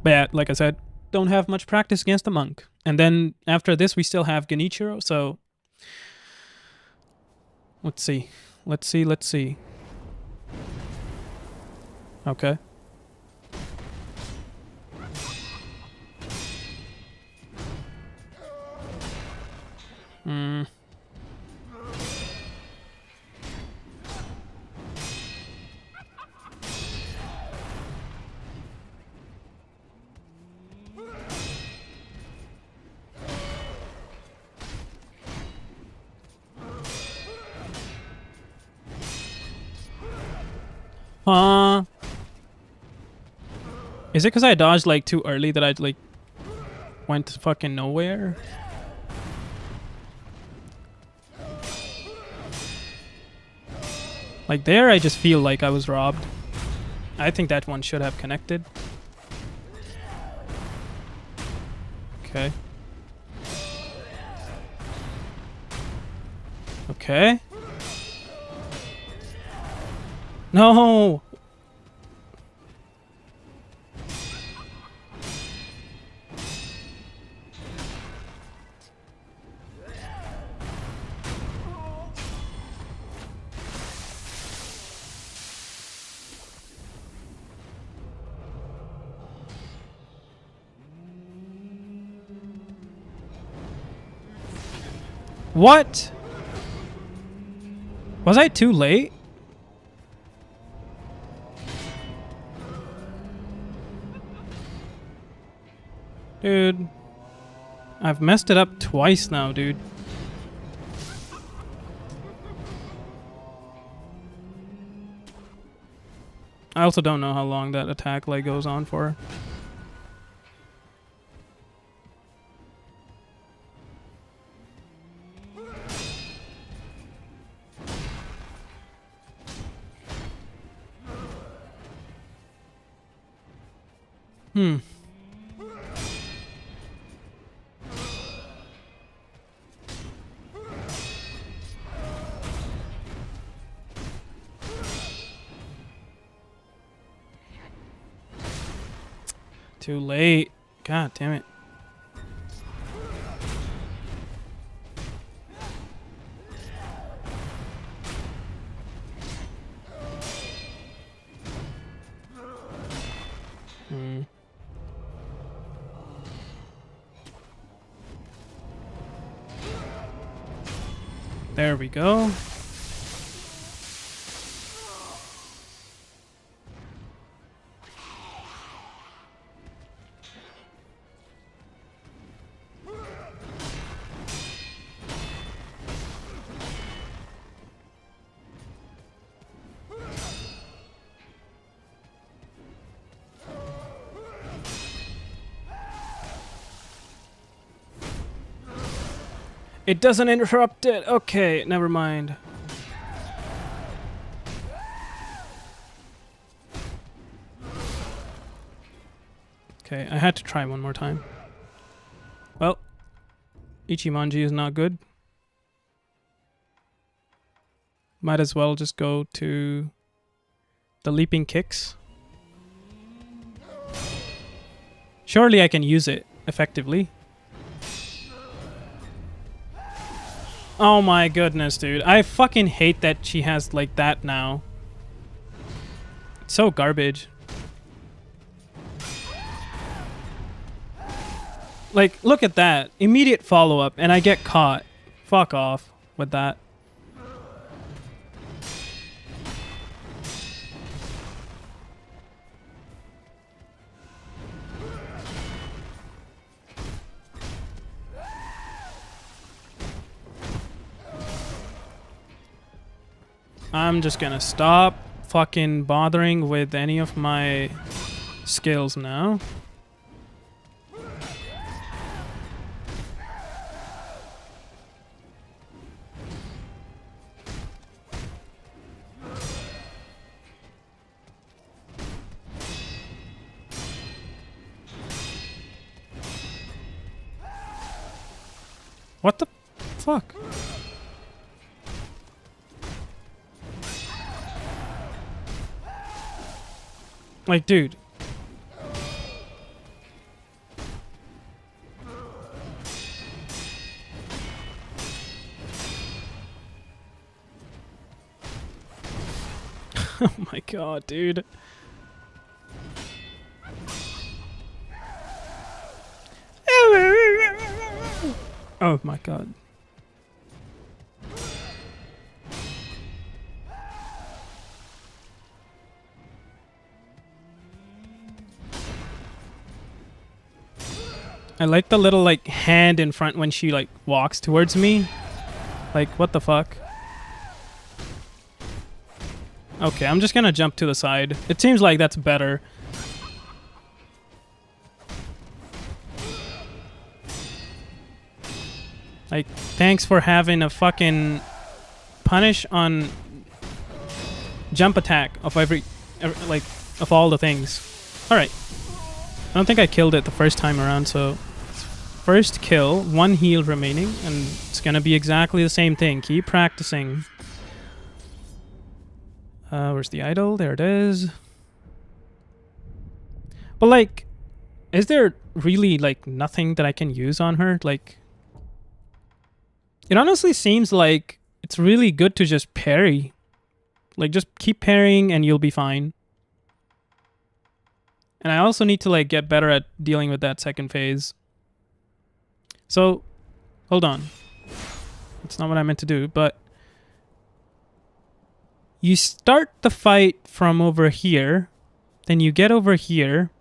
But yeah, like I said, don't have much practice against the monk. And then after this, we still have Genichiro, so... Let's see. Let's see. Okay. Is it because I dodged like too early that I like went to fucking nowhere? Like there, I just feel like I was robbed. I think that one should have connected. Okay. Okay. No! What? Was I too late? Dude. I've messed it up twice now, dude. I also don't know how long that attack like goes on for. Too late. God damn it. There we go. It doesn't interrupt it. Okay, never mind. Okay, I had to try one more time. Well, Ichimonji is not good. Might as well just go to the leaping kicks. Surely I can use it effectively. Oh my goodness, dude. I fucking hate that she has like that now. It's so garbage. Like, look at that. Immediate follow-up and I get caught. Fuck off with that. I'm just gonna stop fucking bothering with any of my skills now. What the fuck? Like, dude. Oh my god, dude. Oh my god. I like the little like hand in front when she like walks towards me. Like, what the fuck? Okay, I'm just gonna jump to the side. It seems like that's better. Like, thanks for having a fucking punish on jump attack of every like, of all the things. Alright. I don't think I killed it the first time around, so... First kill, 1 heal remaining, and it's gonna be exactly the same thing. Keep practicing. Where's the idol? There it is. But, like, is there really, like, nothing that I can use on her? Like... It honestly seems like it's really good to just parry. Like, just keep parrying and you'll be fine. And I also need to, like, get better at dealing with that second phase. So, hold on. That's not what I meant to do, but... You start the fight from over here. Then you get over here.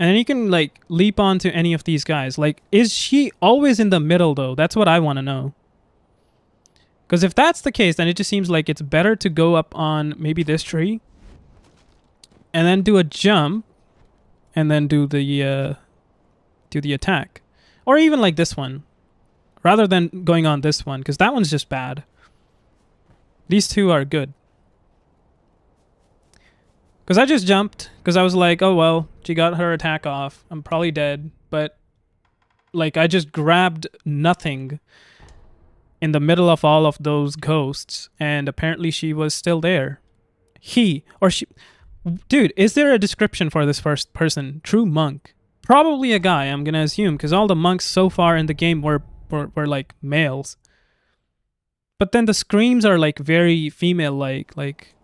And then you can, like, leap onto any of these guys. Like, is she always in the middle, though? That's what I want to know. Because if that's the case, then it just seems like it's better to go up on maybe this tree. And then do a jump. And then do the attack. Or even like this one. Rather than going on this one. Because that one's just bad. These two are good. Because I just jumped. Because I was like, oh well, she got her attack off. I'm probably dead. But, like, I just grabbed nothing in the middle of all of those ghosts. And apparently she was still there. He, or she... Dude, is there a description for this first person? True monk. Probably a guy, I'm going to assume. Because all the monks so far in the game were like, males. But then the screams are, like, very female-like. Like,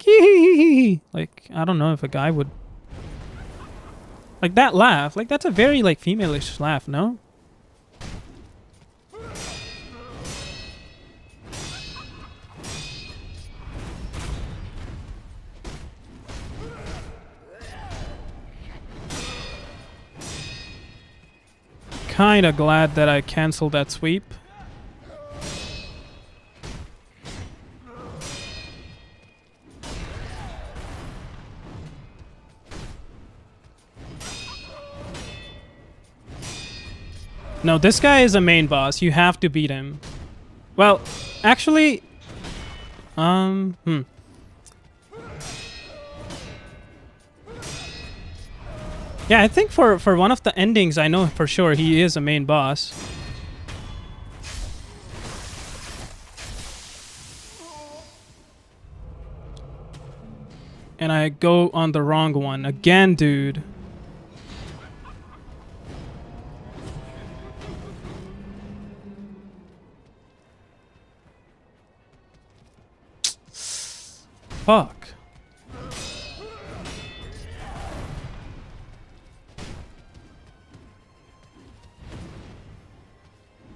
hee. Like, I don't know if a guy would... Like, that laugh. Like, that's a very, like, female-ish laugh, no? kinda glad that I canceled that sweep. No, this guy is a main boss. You have to beat him. Well, actually... Yeah, I think for one of the endings, I know for sure he is a main boss. And I go on the wrong one. Again, dude. Fuck.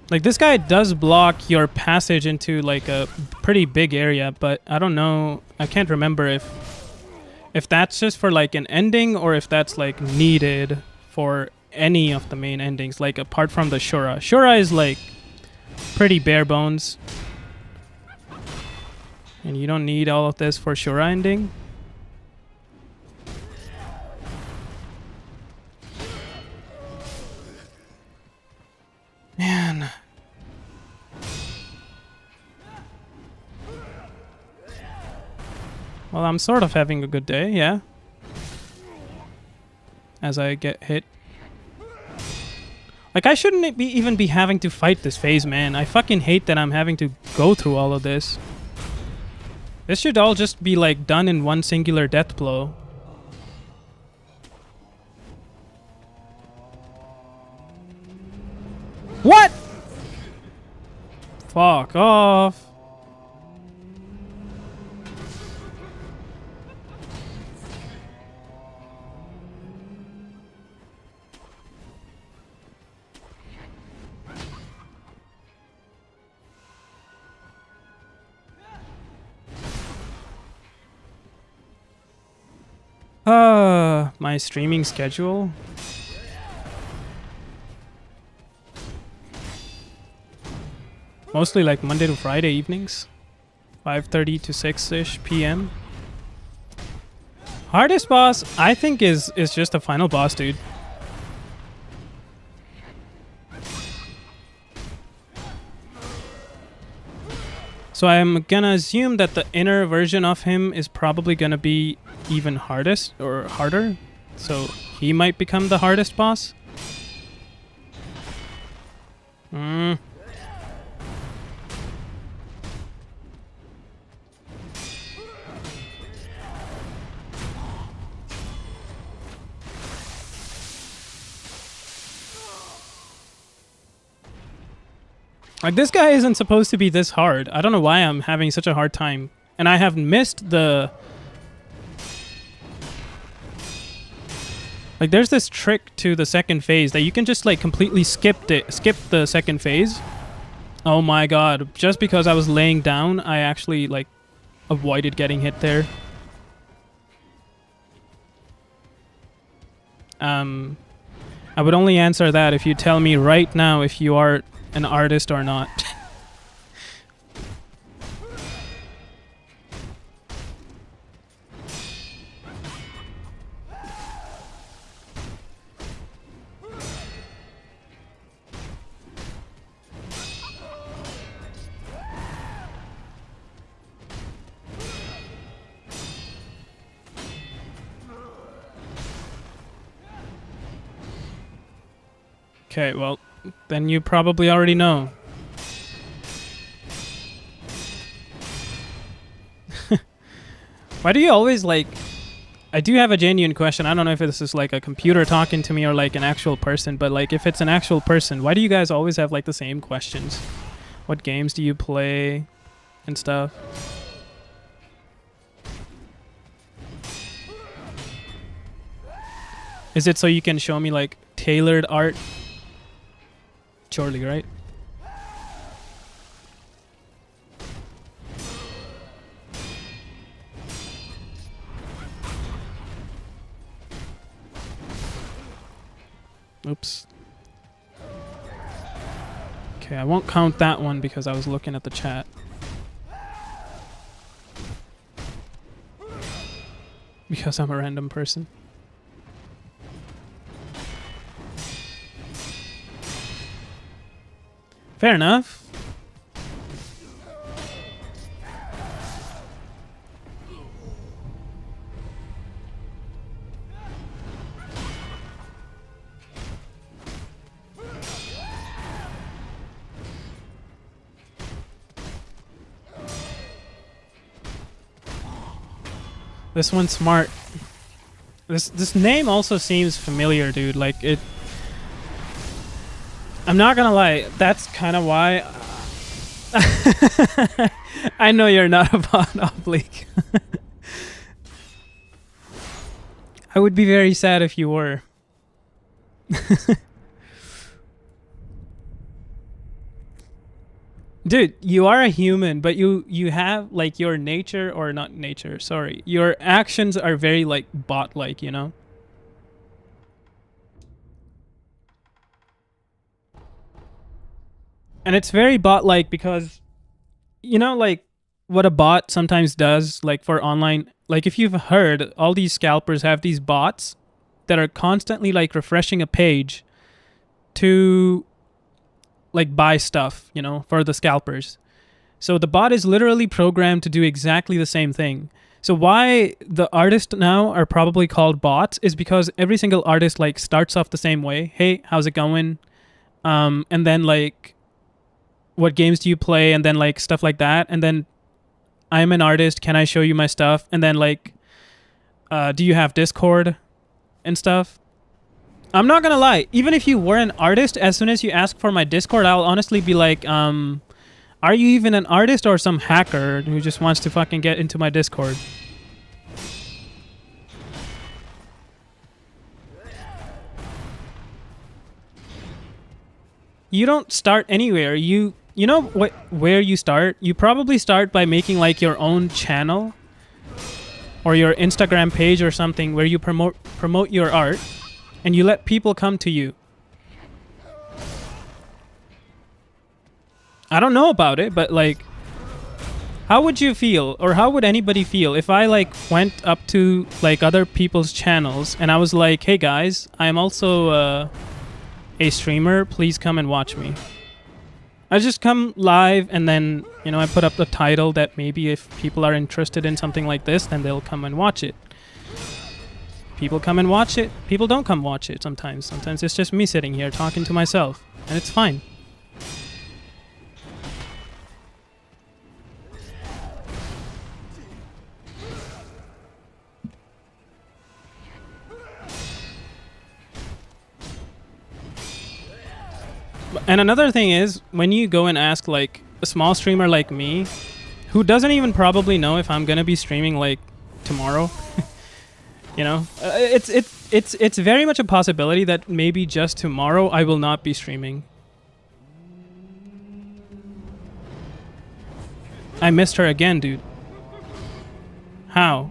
Like, this guy does block your passage into, like, a pretty big area, but I don't know. I can't remember if that's just for, like, an ending or if that's, like, needed for any of the main endings, like, apart from the Shura. Shura is, like, pretty bare bones. And you don't need all of this for Shura ending. Man. Well, I'm sort of having a good day, yeah. As I get hit. Like, I shouldn't even be having to fight this phase, man. I fucking hate that I'm having to go through all of this. This should all just be, like, done in one singular death blow. What? Fuck off. My streaming schedule. Mostly like Monday to Friday evenings. 5:30 to 6-ish p.m. Hardest boss, I think, is just the final boss, dude. So I'm gonna assume that the inner version of him is probably gonna be even hardest or harder. So he might become the hardest boss. Like, this guy isn't supposed to be this hard. I don't know why I'm having such a hard time. And I have missed the... Like, there's this trick to the second phase that you can just, like, completely skip the second phase. Oh my god. Just because I was laying down, I actually, like, avoided getting hit there. I would only answer that if you tell me right now if you are an artist or not. Okay, well, then you probably already know. Why do you always, like... I do have a genuine question. I don't know if this is like a computer talking to me or like an actual person, but like if it's an actual person, why do you guys always have like the same questions? What games do you play and stuff? Is it so you can show me like tailored art? Surely, right? Oops. Okay, I won't count that one because I was looking at the chat. Because I'm a random person. Fair enough. This one's smart. This name also seems familiar, dude. Like it. I'm not gonna lie. That's kind of why. I know you're not a bot, Oblique. I would be very sad if you were. Dude, you are a human, but you have like your nature, or not nature, sorry. Your actions are very like bot-like, you know? And it's very bot-like because, you know, like what a bot sometimes does, like for online, like if you've heard, all these scalpers have these bots that are constantly like refreshing a page to like buy stuff, you know, for the scalpers. So the bot is literally programmed to do exactly the same thing. So why the artists now are probably called bots is because every single artist like starts off the same way. Hey, how's it going? And then like, what games do you play? And then like stuff like that. And then I'm an artist. Can I show you my stuff? And then like, do you have Discord and stuff? I'm not gonna lie. Even if you were an artist, as soon as you ask for my Discord, I'll honestly be like, are you even an artist or some hacker who just wants to fucking get into my Discord? You don't start anywhere. You know where you start? You probably start by making like your own channel or your Instagram page or something where you promote your art. And you let people come to you. I don't know about it, but like, how would you feel, or how would anybody feel if I like went up to like other people's channels and I was like, hey guys, I'm also a streamer, please come and watch me. I just come live and then, you know, I put up the title that maybe if people are interested in something like this, then they'll come and watch it. People come and watch it. People don't come watch it sometimes. Sometimes it's just me sitting here talking to myself. And it's fine. And another thing is, when you go and ask like a small streamer like me, who doesn't even probably know if I'm gonna be streaming like tomorrow, you know, it's very much a possibility that maybe just tomorrow I will not be streaming. I missed her again, dude. How?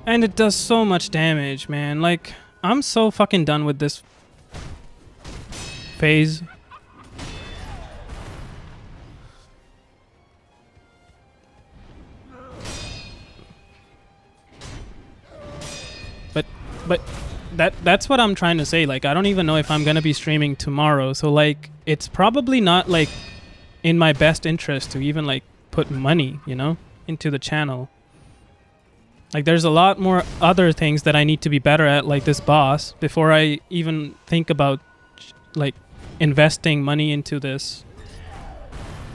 And it does so much damage, man. Like, I'm so fucking done with this phase. But that's what I'm trying to say. Like, I don't even know if I'm gonna be streaming tomorrow. So like, it's probably not like in my best interest to even like put money, you know, into the channel. Like, there's a lot more other things that I need to be better at, like this boss, before I even think about like investing money into this.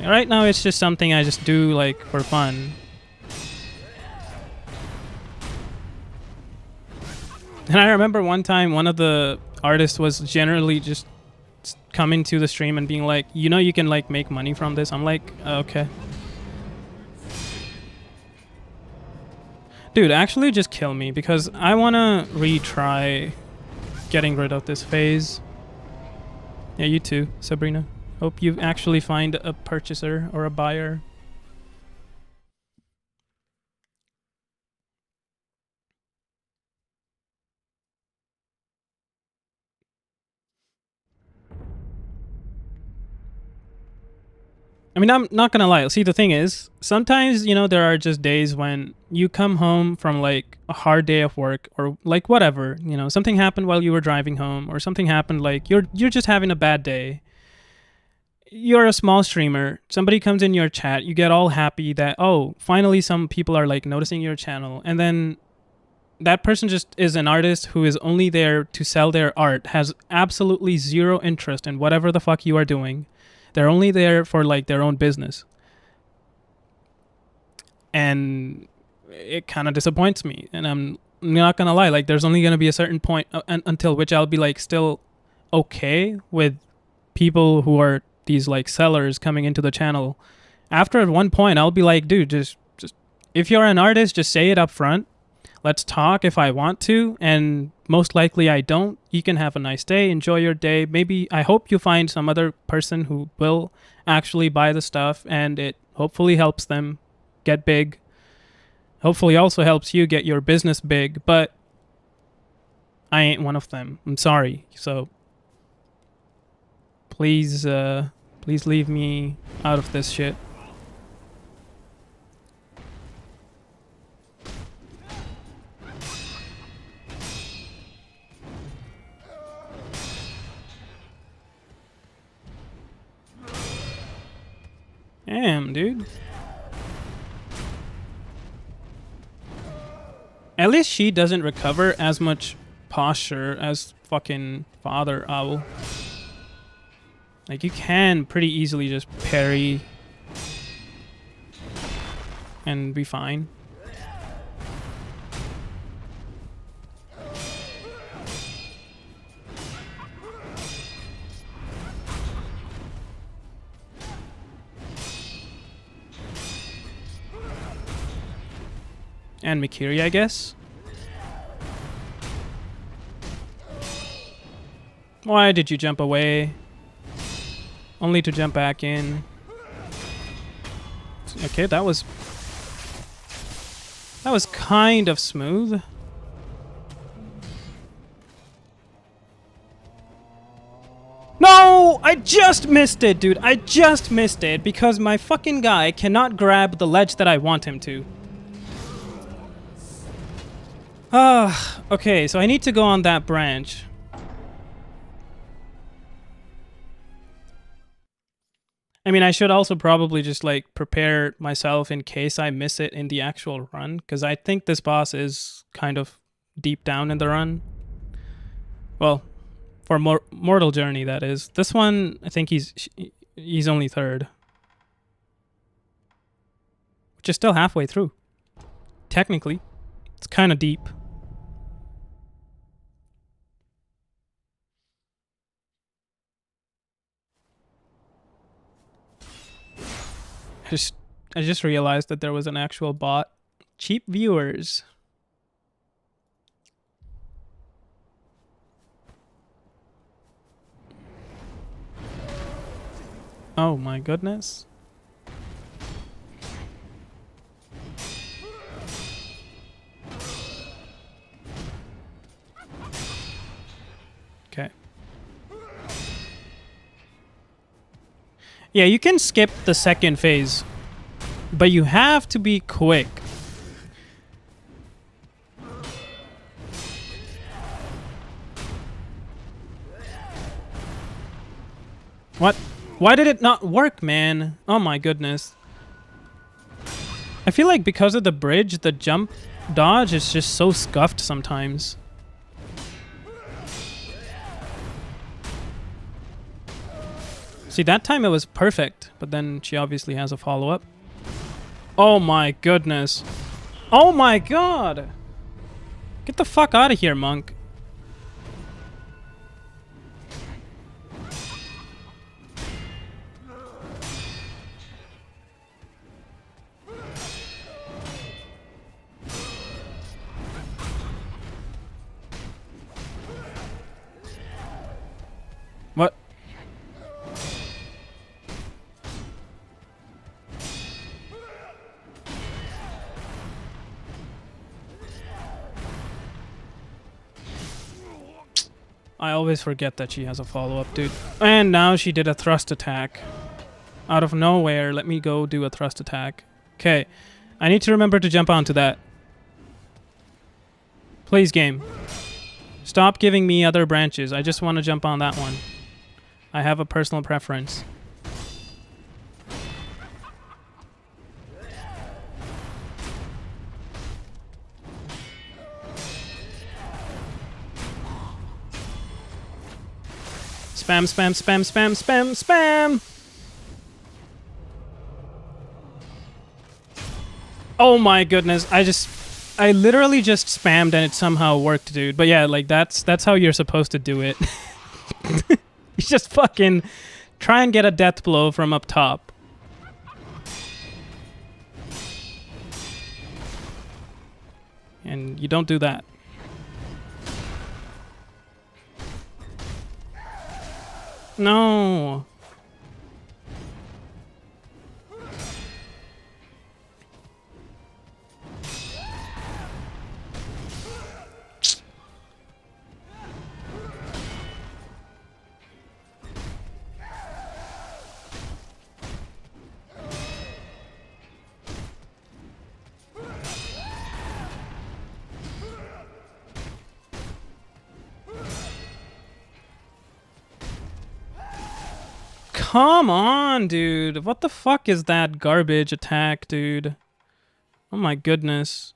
Right now it's just something I just do like for fun. And I remember one time one of the artists was generally just coming to the stream and being like, you know, you can like make money from this. I'm like, okay. Dude, actually just kill me, because I want to retry getting rid of this phase. Yeah, you too, Sabrina. Hope you actually find a purchaser or a buyer. I mean, I'm not gonna lie. See, the thing is, sometimes, you know, there are just days when you come home from like a hard day of work or like whatever, you know, something happened while you were driving home or something happened, like you're just having a bad day. You're a small streamer. Somebody comes in your chat, you get all happy that, oh, finally some people are like noticing your channel, and then that person just is an artist who is only there to sell their art, has absolutely zero interest in whatever the fuck you are doing. They're only there for like their own business. And it kind of disappoints me. And I'm not going to lie. Like, there's only going to be a certain point until which I'll be like still okay with people who are these like sellers coming into the channel. After at one point, I'll be like, dude, just if you're an artist, just say it up front. Let's talk if I want to, and most likely I don't. You can have a nice day, enjoy your day. Maybe I hope you find some other person who will actually buy the stuff, and it hopefully helps them get big. Hopefully also helps you get your business big, but I ain't one of them. I'm sorry. So please leave me out of this shit. Damn, dude. At least she doesn't recover as much posture as fucking Father Owl. Like, you can pretty easily just parry and be fine. And Mikiri, I guess. Why did you jump away? Only to jump back in. Okay, that was kind of smooth. No! I just missed it, dude. I just missed it because my fucking guy cannot grab the ledge that I want him to. Okay, so I need to go on that branch. I mean, I should also probably just like prepare myself in case I miss it in the actual run, because I think this boss is kind of deep down in the run. Well, for Mortal Journey, that is. This one, I think he's only third, which is still halfway through. Technically, it's kind of deep. I just realized that there was an actual bot. Cheap viewers. Oh my goodness. Okay. Yeah, you can skip the second phase, but you have to be quick. What? Why did it not work, man? Oh my goodness. I feel like because of the bridge, the jump dodge is just so scuffed sometimes. See, that time it was perfect, but then she obviously has a follow-up. Oh my goodness. Oh my god! Get the fuck out of here, monk. What? I always forget that she has a follow-up, dude. And now she did a thrust attack. Out of nowhere, let me go do a thrust attack. Okay. I need to remember to jump onto that. Please, game. Stop giving me other branches. I just want to jump on that one. I have a personal preference. Spam, spam, spam, spam, spam, spam! Oh my goodness, I literally just spammed and it somehow worked, dude. But yeah, like that's how you're supposed to do it. You just fucking try and get a death blow from up top. And you don't do that. No. Come on, dude. What the fuck is that garbage attack, dude? Oh my goodness.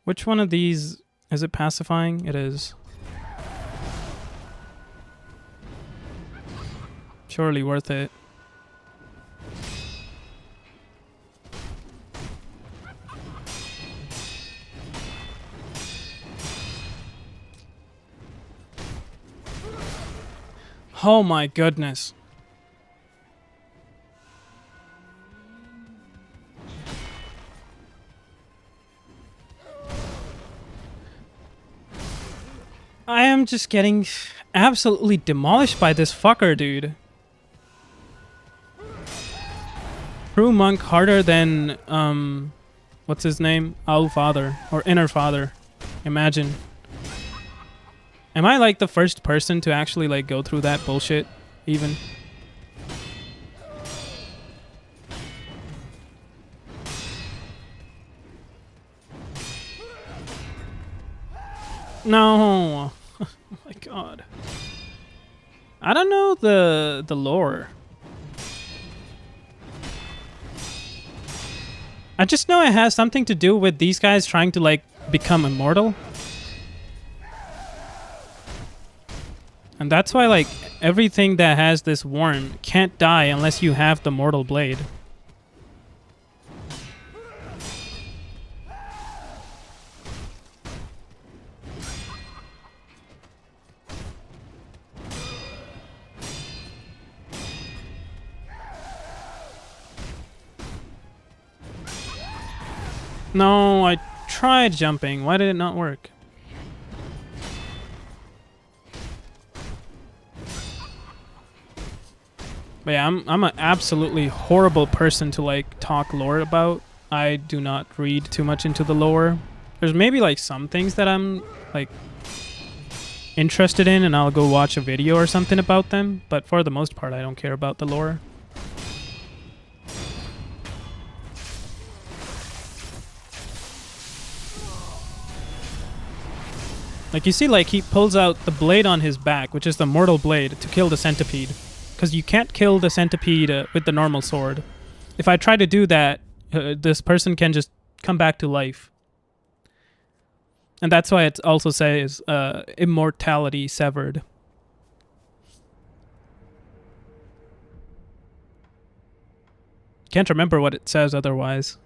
Which one of these is it pacifying? It is. Surely worth it. Oh my goodness. I am just getting absolutely demolished by this fucker, dude. True monk harder than, what's his name? Owl Father, or Inner Father. Imagine. Am I like the first person to actually like go through that bullshit, even? No. Oh my god. I don't know the lore. I just know it has something to do with these guys trying to like become immortal. And that's why, like, everything that has this worm can't die unless you have the mortal blade. No, I tried jumping. Why did it not work? But yeah, I'm an absolutely horrible person to like talk lore about. I do not read too much into the lore. There's maybe like some things that I'm like interested in and I'll go watch a video or something about them, but for the most part I don't care about the lore. Like you see, like he pulls out the blade on his back, which is the mortal blade, to kill the centipede. Because you can't kill the centipede with the normal sword. If I try to do that, this person can just come back to life. And that's why it also says immortality severed. Can't remember what it says otherwise.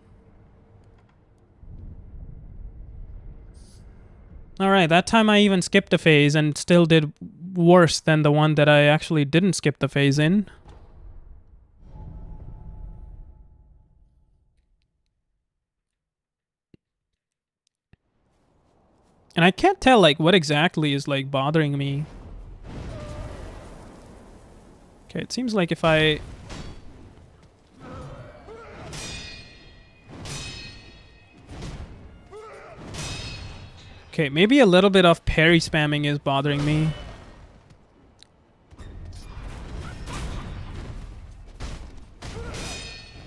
Alright, that time I even skipped a phase and still did worse than the one that I actually didn't skip the phase in. And I can't tell like what exactly is like bothering me. Okay, it seems like if I... Okay, maybe a little bit of parry spamming is bothering me.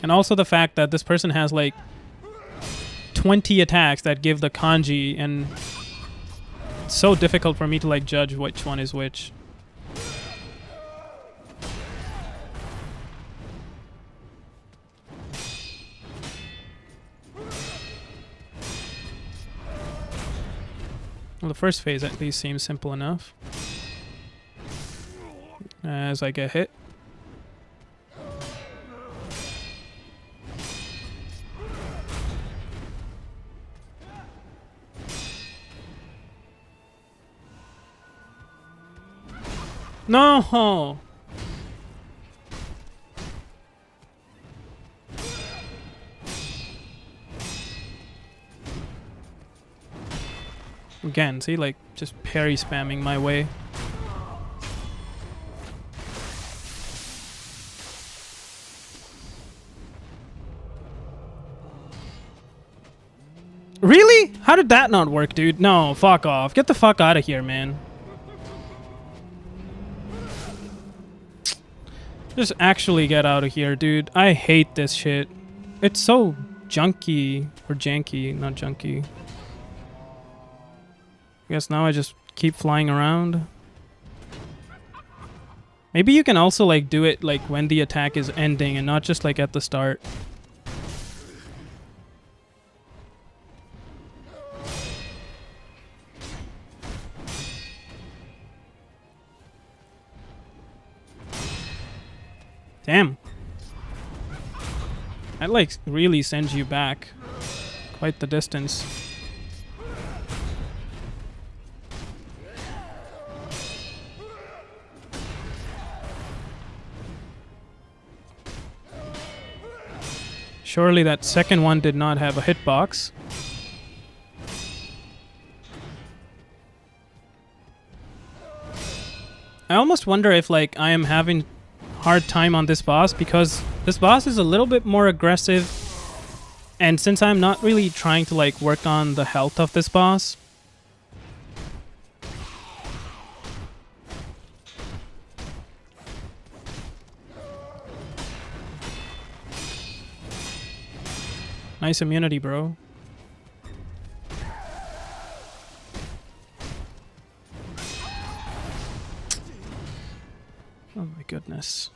And also the fact that this person has like 20 attacks that give the kanji, and it's so difficult for me to like judge which one is which. Well, the first phase at least seems simple enough. As I get hit. No! Again, see, like, just parry spamming my way. Really? How did that not work, dude? No, fuck off. Get the fuck out of here, man. Just actually get out of here, dude. I hate this shit. It's so junky. Or janky, not junky. I guess now I just keep flying around. Maybe you can also like do it like when the attack is ending and not just like at the start. Damn. That like really sends you back quite the distance. Surely that second one did not have a hitbox. I almost wonder if like I am having hard time on this boss because this boss is a little bit more aggressive, and since I'm not really trying to like work on the health of this boss, nice immunity, bro. Oh my goodness.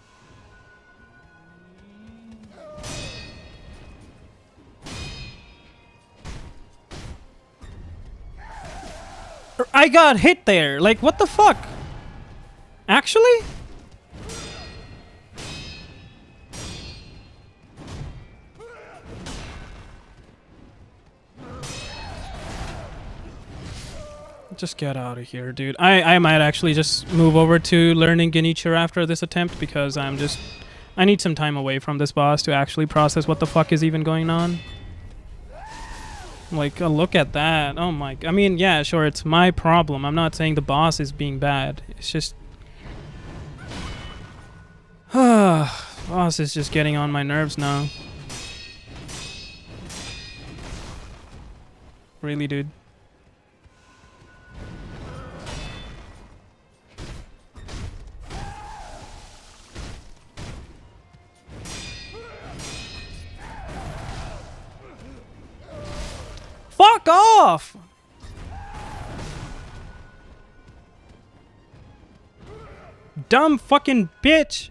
I got hit there. Like, what the fuck? Actually? Just get out of here, dude. I might actually just move over to learning Genichiro after this attempt because I need some time away from this boss to actually process what the fuck is even going on. Like, look at that. Oh my... I mean, yeah, sure, it's my problem. I'm not saying the boss is being bad. It's just... boss is just getting on my nerves now. Really, dude. Fuck off! Dumb fucking bitch!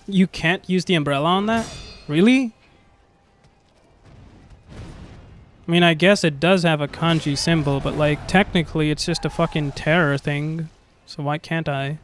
You can't use the umbrella on that? Really? I mean, I guess it does have a kanji symbol, but like, technically it's just a fucking terror thing. So why can't I?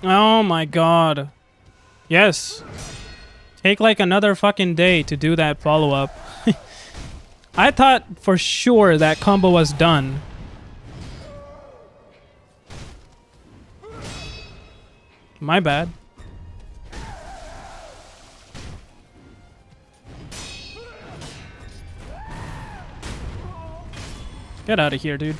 Oh my god. Yes. Take like another fucking day to do that follow-up. I thought for sure that combo was done. My bad. Get out of here, dude.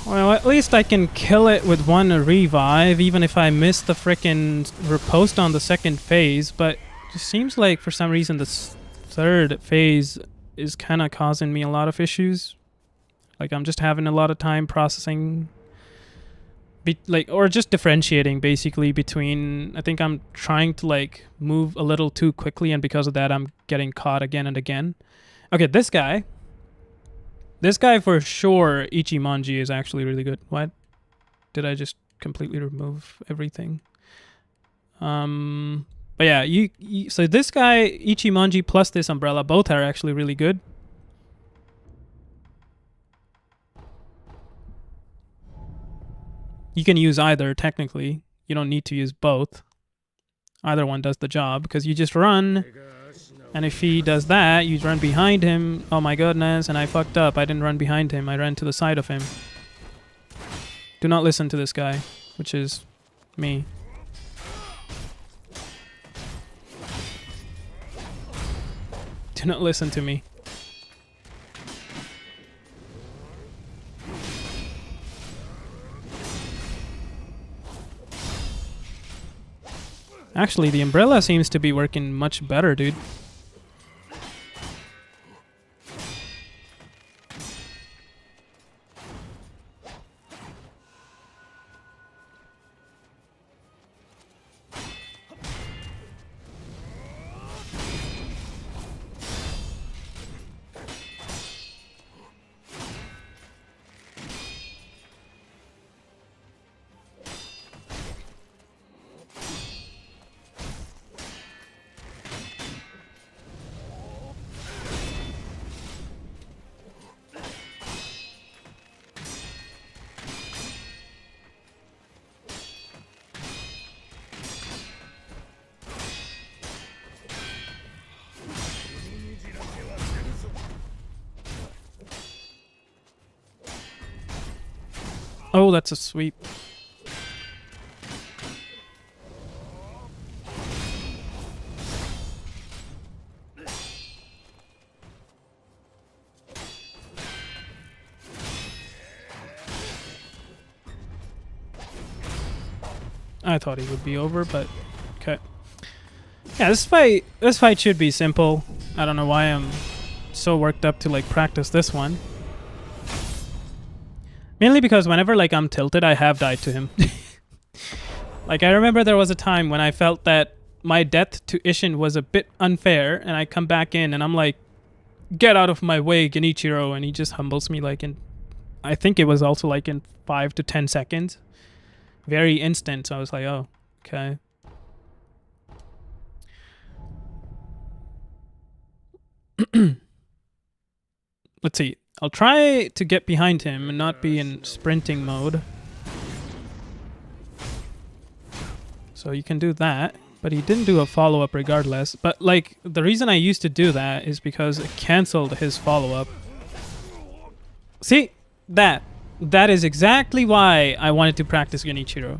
Well, at least I can kill it with one revive, even if I miss the frickin' riposte on the second phase, but it just seems like for some reason this third phase is kind of causing me a lot of issues. Like, I'm just having a lot of time processing, or just differentiating, basically, between... I think I'm trying to, like, move a little too quickly, and because of that, I'm getting caught again and again. Okay, this guy... This guy for sure, Ichimonji, is actually really good. What? Did I just completely remove everything? But yeah, so this guy, Ichimonji, plus this umbrella, both are actually really good. You can use either, technically. You don't need to use both. Either one does the job, because you just run... And if he does that, you run behind him. Oh my goodness, and I fucked up. I didn't run behind him. I ran to the side of him. Do not listen to this guy, which is me. Do not listen to me. Actually, the umbrella seems to be working much better, dude. Oh, that's a sweep. I thought he would be over, but okay. Yeah, this fight should be simple. I don't know why I'm so worked up to like practice this one. Mainly because whenever like I'm tilted, I have died to him. Like, I remember there was a time when I felt that my death to Isshin was a bit unfair, and I come back in and I'm like, get out of my way, Genichiro, and he just humbles me like in, I think it was also like in 5 to 10 seconds. Very instant, so I was like, oh, okay. Let's see. I'll try to get behind him and not be in sprinting mode. So you can do that, but he didn't do a follow-up regardless. But like, the reason I used to do that is because it canceled his follow-up. See? That is exactly why I wanted to practice Genichiro.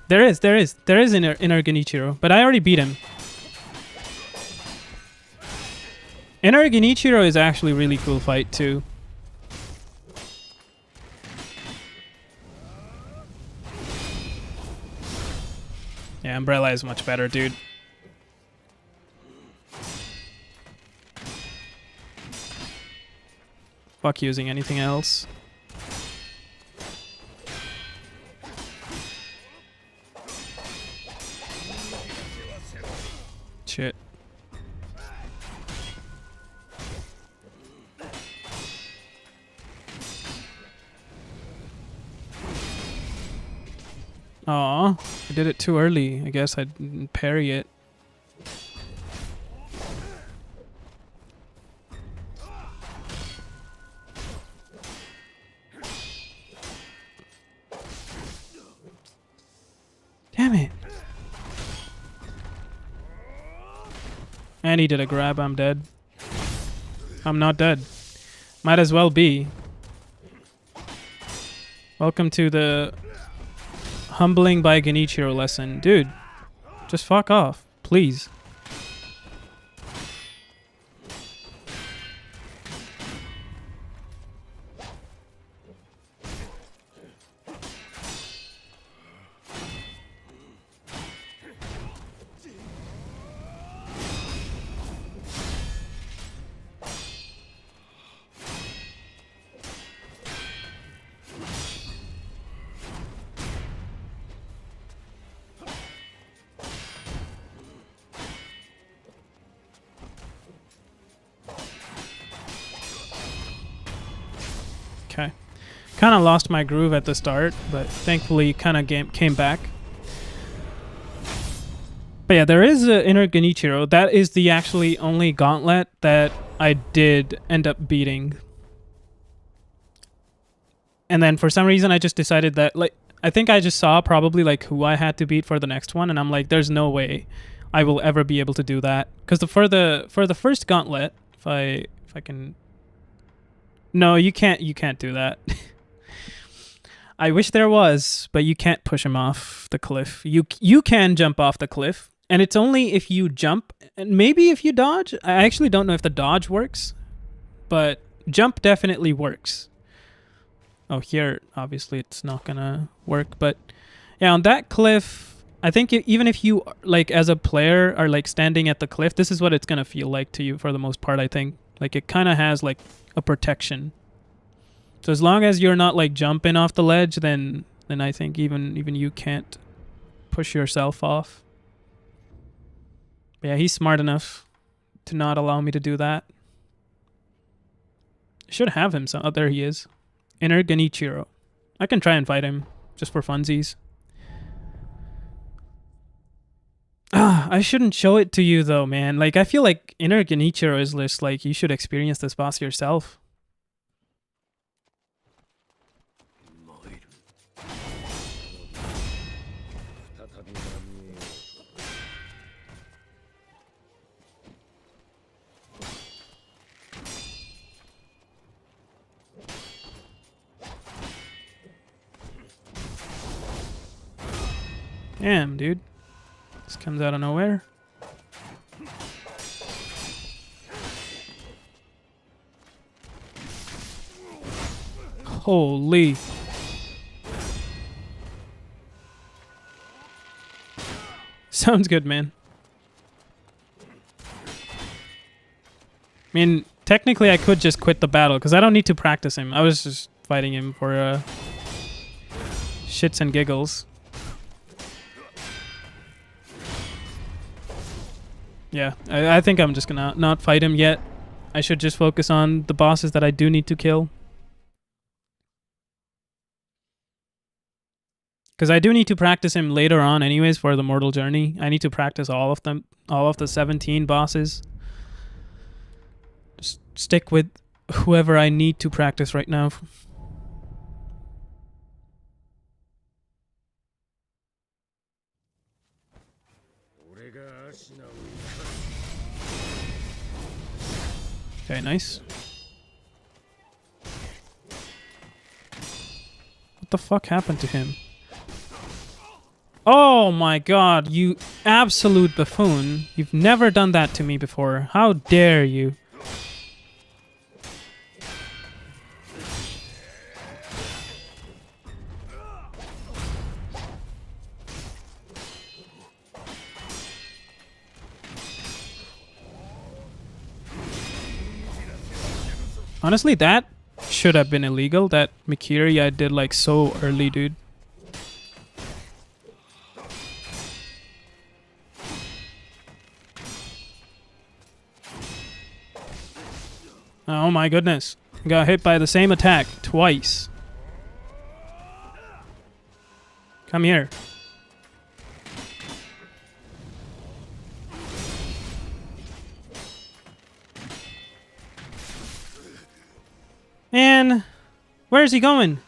There is Inner Genichiro, but I already beat him. Inner Genichiro is actually a really cool fight too. Yeah, Umbrella is much better, dude. Fuck using anything else. Shit. Aw, I did it too early. I guess I didn't parry it. And he did a grab. I'm dead. I'm not dead. Might as well be. Welcome to the humbling by Genichiro lesson. Dude, just fuck off, please. Okay. Kind of lost my groove at the start, but thankfully kind of came back. But yeah, there is an Inner Genichiro. That is the actually only gauntlet that I did end up beating. And then for some reason I just decided that, like, I think I just saw probably like who I had to beat for the next one, and I'm like, there's no way I will ever be able to do that. Because for the first gauntlet, if I can. No, you can't do that. I wish there was, but you can't push him off the cliff. You can jump off the cliff, and it's only if you jump, and maybe if you dodge. I actually don't know if the dodge works, but jump definitely works. Oh, here, obviously it's not gonna work, but yeah, on that cliff, I think even if you, like, as a player are like standing at the cliff, this is what it's gonna feel like to you for the most part, I think. Like, it kind of has like a protection. So as long as you're not like jumping off the ledge, then I think even you can't push yourself off. But yeah, he's smart enough to not allow me to do that. I should have him. Oh, there he is. Inner Genichiro. I can try and fight him just for funsies. I shouldn't show it to you though, man. Like, I feel like Inner Genichiro is just like, you should experience this boss yourself. Damn, dude. This comes out of nowhere. Holy. Sounds good, man. I mean, technically I could just quit the battle because I don't need to practice him. I was just fighting him for shits and giggles. Yeah, I think I'm just gonna not fight him yet. I should just focus on the bosses that I do need to kill. Because I do need to practice him later on anyways for the Mortal Journey. I need to practice all of them, all of the 17 bosses. Just stick with whoever I need to practice right now. Okay, nice. What the fuck happened to him? Oh my god, you absolute buffoon. You've never done that to me before. How dare you? Honestly, that should have been illegal. That Mikiri I did like so early, dude. Oh my goodness. Got hit by the same attack twice. Come here. Man, where is he going?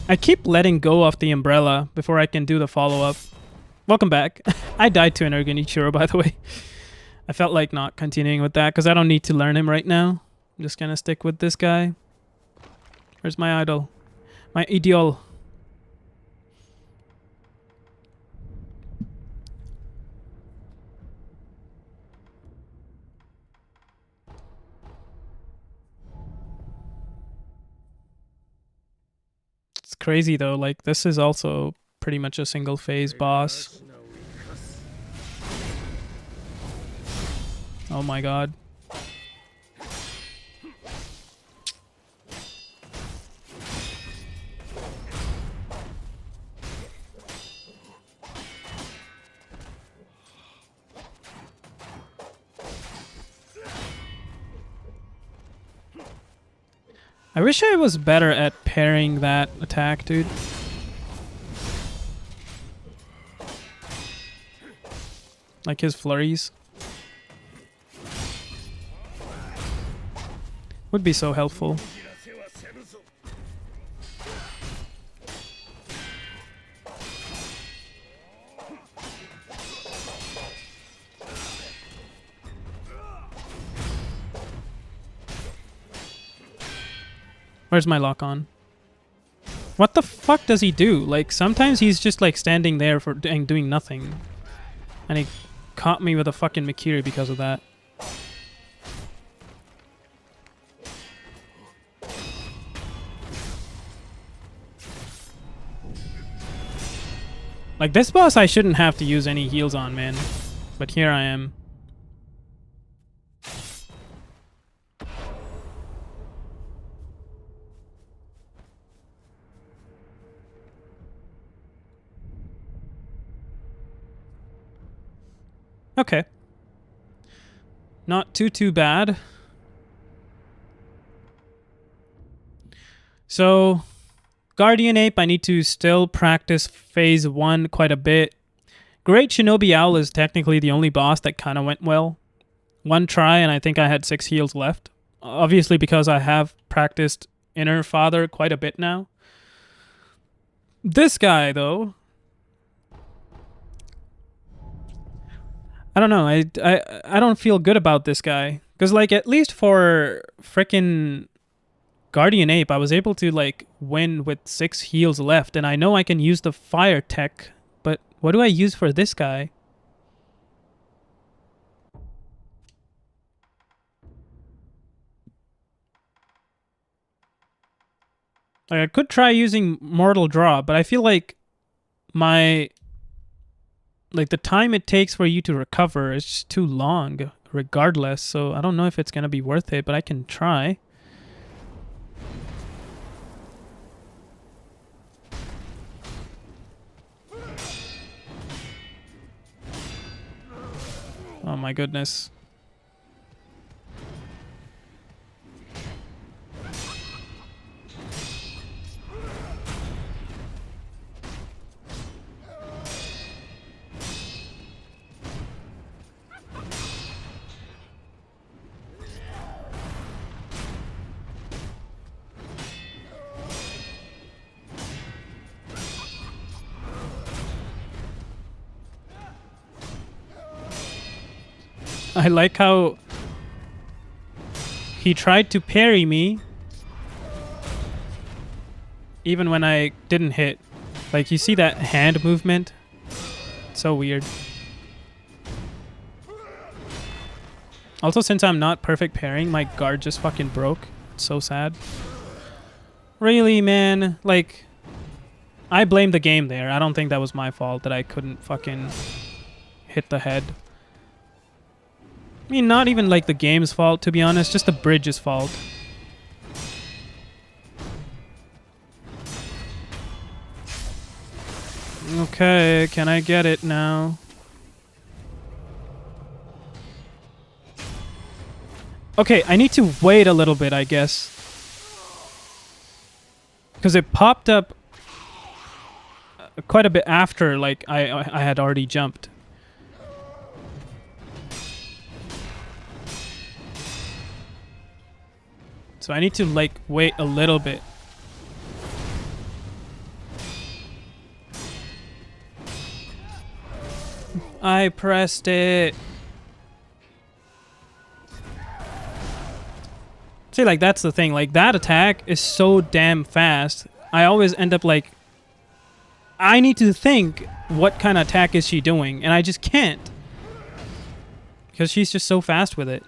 I keep letting go of the umbrella before I can do the follow-up. Welcome back. I died to Inner Genichiro, by the way. I felt like not continuing with that because I don't need to learn him right now. I'm just gonna stick with this guy. Where's my idol? My ideal. It's crazy though, like this is also pretty much a single phase boss. Oh my god. I wish I was better at parrying that attack, dude. Like his flurries. Would be so helpful. Where's my lock on? What the fuck does he do? Like, sometimes he's just like standing there for and doing nothing. And he caught me with a fucking Mikiri because of that. Like, this boss I shouldn't have to use any heals on, man. But here I am. Okay. Not too bad. So, Guardian Ape, I need to still practice phase 1 quite a bit. Great Shinobi Owl is technically the only boss that kind of went well. One try and I think I had 6 heals left. Obviously because I have practiced Inner Father quite a bit now. This guy though, I don't know. I don't feel good about this guy. Because, like, at least for frickin' Guardian Ape, I was able to, like, win with 6 heals left. And I know I can use the fire tech. But what do I use for this guy? Like, I could try using Mortal Draw, but I feel like my... Like, the time it takes for you to recover is just too long, regardless. So, I don't know if it's going to be worth it, but I can try. Oh my goodness. I like how he tried to parry me even when I didn't hit. Like, you see that hand movement? It's so weird. Also, since I'm not perfect parrying, my guard just fucking broke. It's so sad. Really, man? Like, I blame the game there. I don't think that was my fault that I couldn't fucking hit the head. I mean, not even like the game's fault, to be honest, just the bridge's fault. Okay, can I get it now? Okay, I need to wait a little bit, I guess. Because it popped up quite a bit after, like, I had already jumped. So I need to, like, wait a little bit. I pressed it. See, like, that's the thing. Like, that attack is so damn fast. I always end up, like... I need to think, what kind of attack is she doing? And I just can't. Because she's just so fast with it.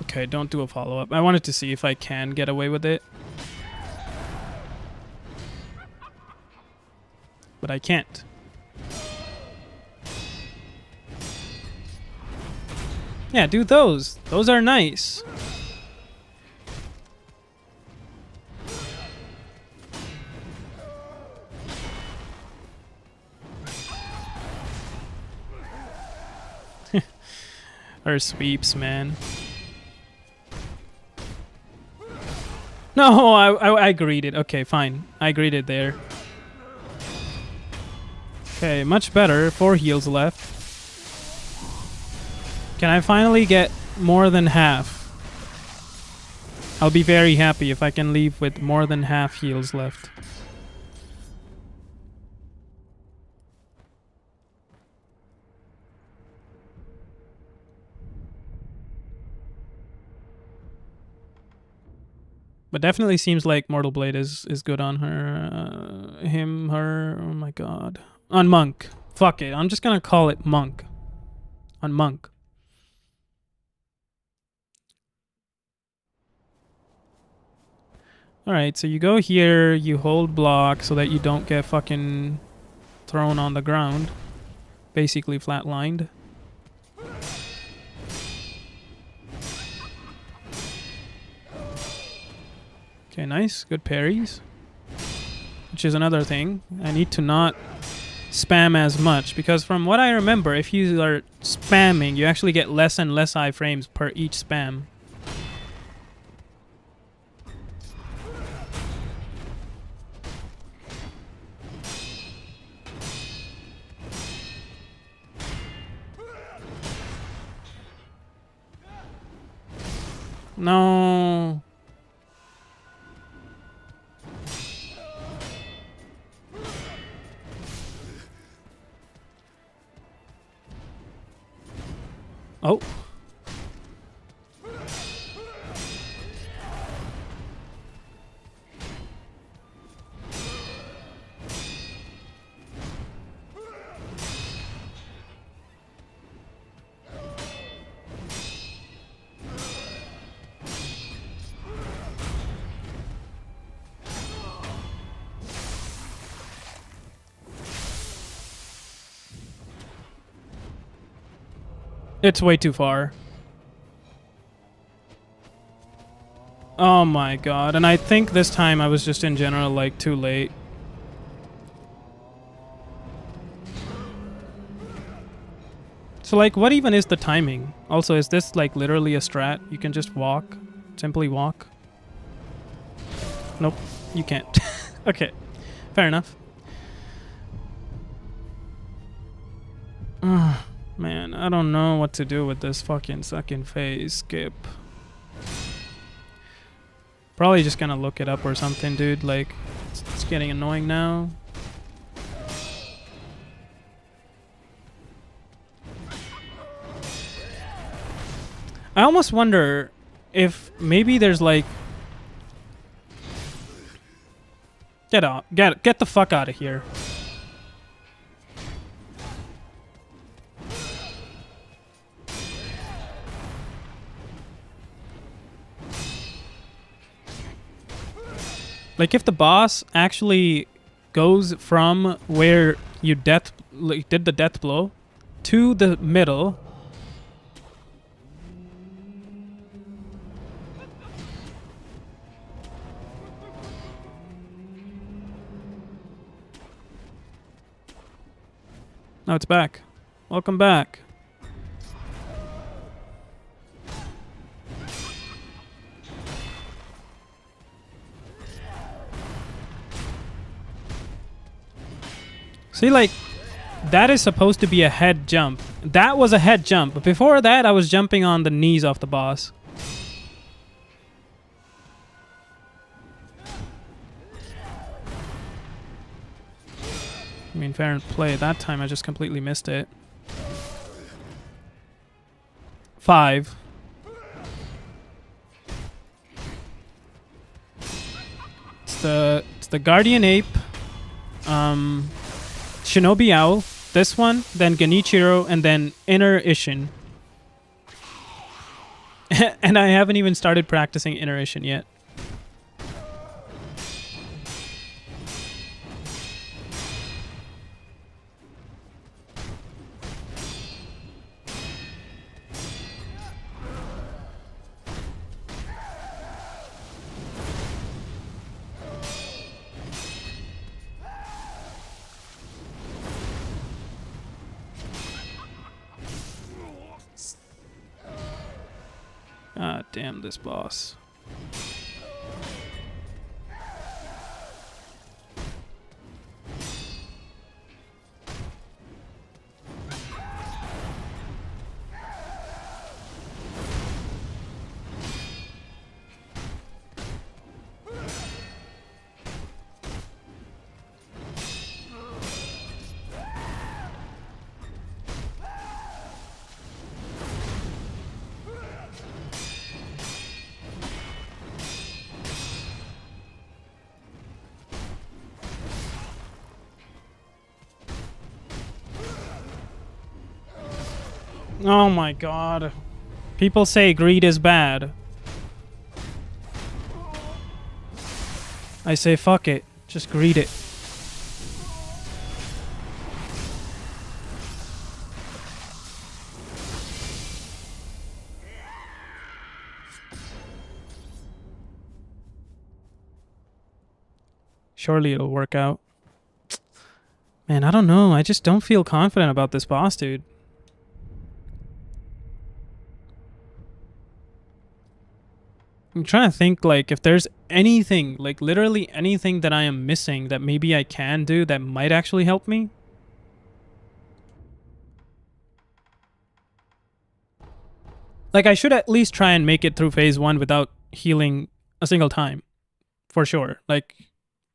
Okay, don't do a follow-up. I wanted to see if I can get away with it. But I can't. Yeah, do those. Those are nice. Or sweeps, man. No, I greeted. Okay, fine. I greeted there. Okay, much better. 4 heals left. Can I finally get more than half? I'll be very happy if I can leave with more than half heals left. But definitely seems like Mortal Blade is good on her. Him, her, oh my god. On Monk. Fuck it, I'm just gonna call it Monk. On Monk. Alright, so you go here, you hold block so that you don't get fucking thrown on the ground. Basically flatlined. Okay, nice. Good parries. Which is another thing. I need to not spam as much, because from what I remember, if you are spamming, you actually get less and less iframes per each spam. No. Oh. It's way too far. Oh my god. And I think this time I was just in general like too late. So like what even is the timing? Also, is this like literally a strat? You can just walk? Simply walk? Nope. You can't. Okay. Fair enough. Man, I don't know what to do with this fucking second phase skip. Probably just gonna look it up or something, dude. Like, it's getting annoying now. I almost wonder if maybe there's like... Get out. Get the fuck out of here. Like if the boss actually goes from where you did the death blow to the middle, No, it's back. Welcome back. See, like, that is supposed to be a head jump. That was a head jump. But before that, I was jumping on the knees of the boss. I mean, fair play. That time I just completely missed it. 5. It's the Guardian Ape. Shinobi Owl, this one, then Genichiro, and then Inner Isshin. And I haven't even started practicing Inner Isshin yet. Ah, damn this boss. Oh my god. People say greed is bad. I say fuck it. Just greed it. Surely it'll work out. Man, I don't know. I just don't feel confident about this boss, dude. I'm trying to think, like, if there's anything, like, literally anything that I am missing that maybe I can do that might actually help me. Like, I should at least try and make it through phase 1 without healing a single time. For sure. Like,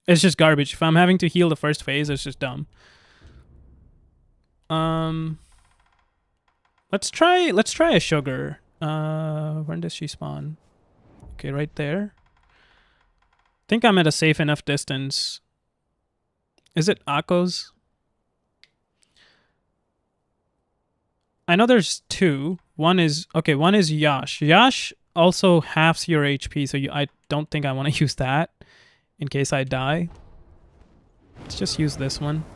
it's just garbage. If I'm having to heal the first phase, it's just dumb. Let's try a sugar. When does she spawn? Okay, right there. I think I'm at a safe enough distance. Is it Akko's? I know there's 2. One is Yash. Yash also halves your HP, so I don't think I want to use that in case I die. Let's just use this one.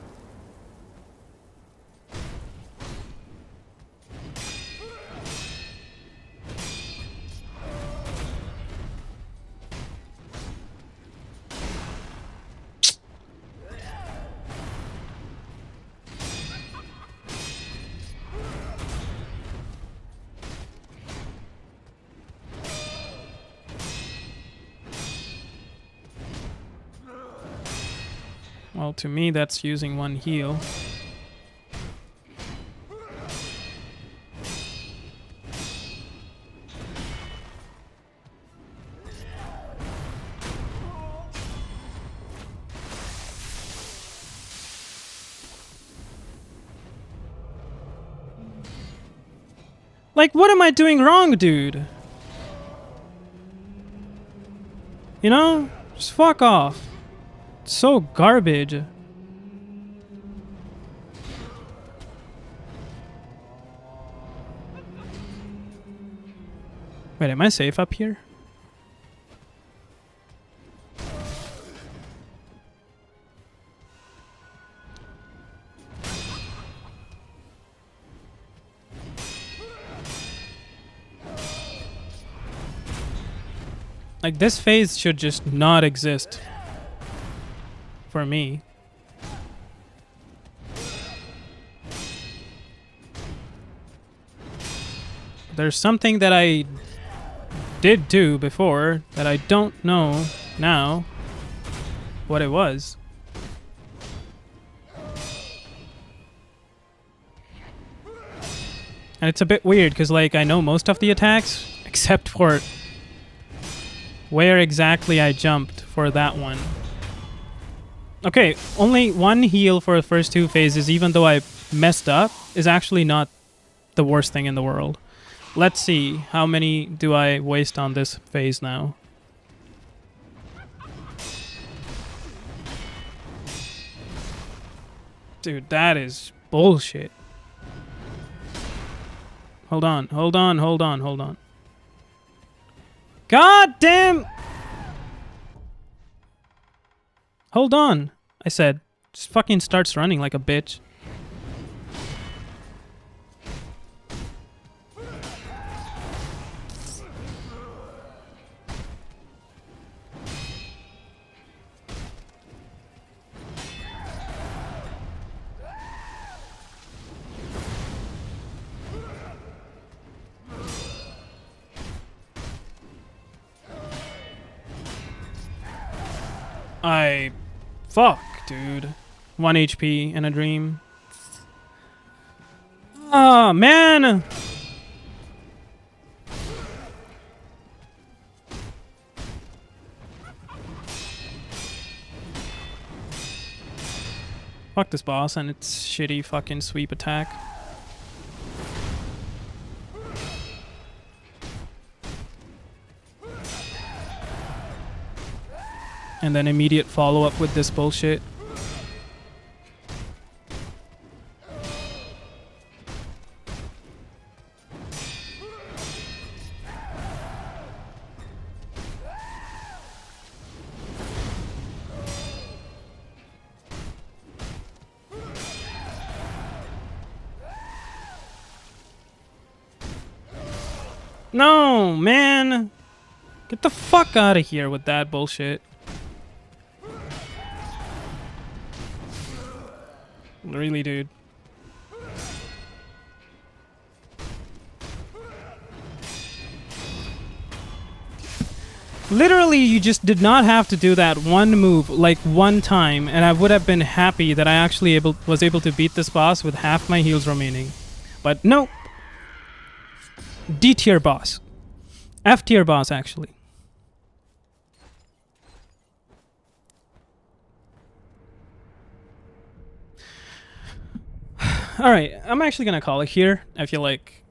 Well, to me, that's using 1 heal. Like, what am I doing wrong, dude? You know? Just fuck off. So garbage. Wait, am I safe up here? Like, this phase should just not exist. For me. there's something that I did do before that I don't know now what it was. And it's a bit weird because, like, I know most of the attacks except for where exactly I jumped for that one. Okay, only one heal for the first 2 phases, even though I messed up, is actually not the worst thing in the world. Let's see, how many do I waste on this phase now? Dude, that is bullshit. Hold on, hold on, hold on, hold on. God damn! Hold on, I said. Just fucking starts running like a bitch. Fuck, dude. 1 HP in a dream. Oh, man! Fuck this boss and its shitty fucking sweep attack. And then immediate follow-up with this bullshit. No, man! Get the fuck out of here with that bullshit. Really, dude. Literally, you just did not have to do that one move, like one time, and I would have been happy that I actually was able to beat this boss with half my heals remaining. But no. D tier boss. F tier boss, actually. Alright, I'm actually gonna call it here. I feel like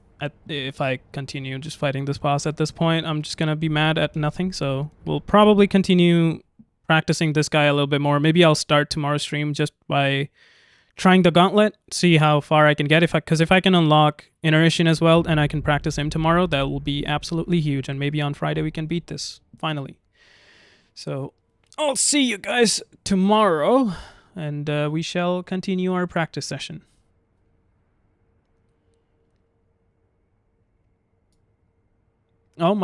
if I continue just fighting this boss at this point, I'm just gonna be mad at nothing. So we'll probably continue practicing this guy a little bit more. Maybe I'll start tomorrow's stream just by trying the gauntlet, see how far I can get. Because if I can unlock Inner Isshin as well and I can practice him tomorrow, that will be absolutely huge. And maybe on Friday we can beat this, finally. So I'll see you guys tomorrow, and we shall continue our practice session. Oh my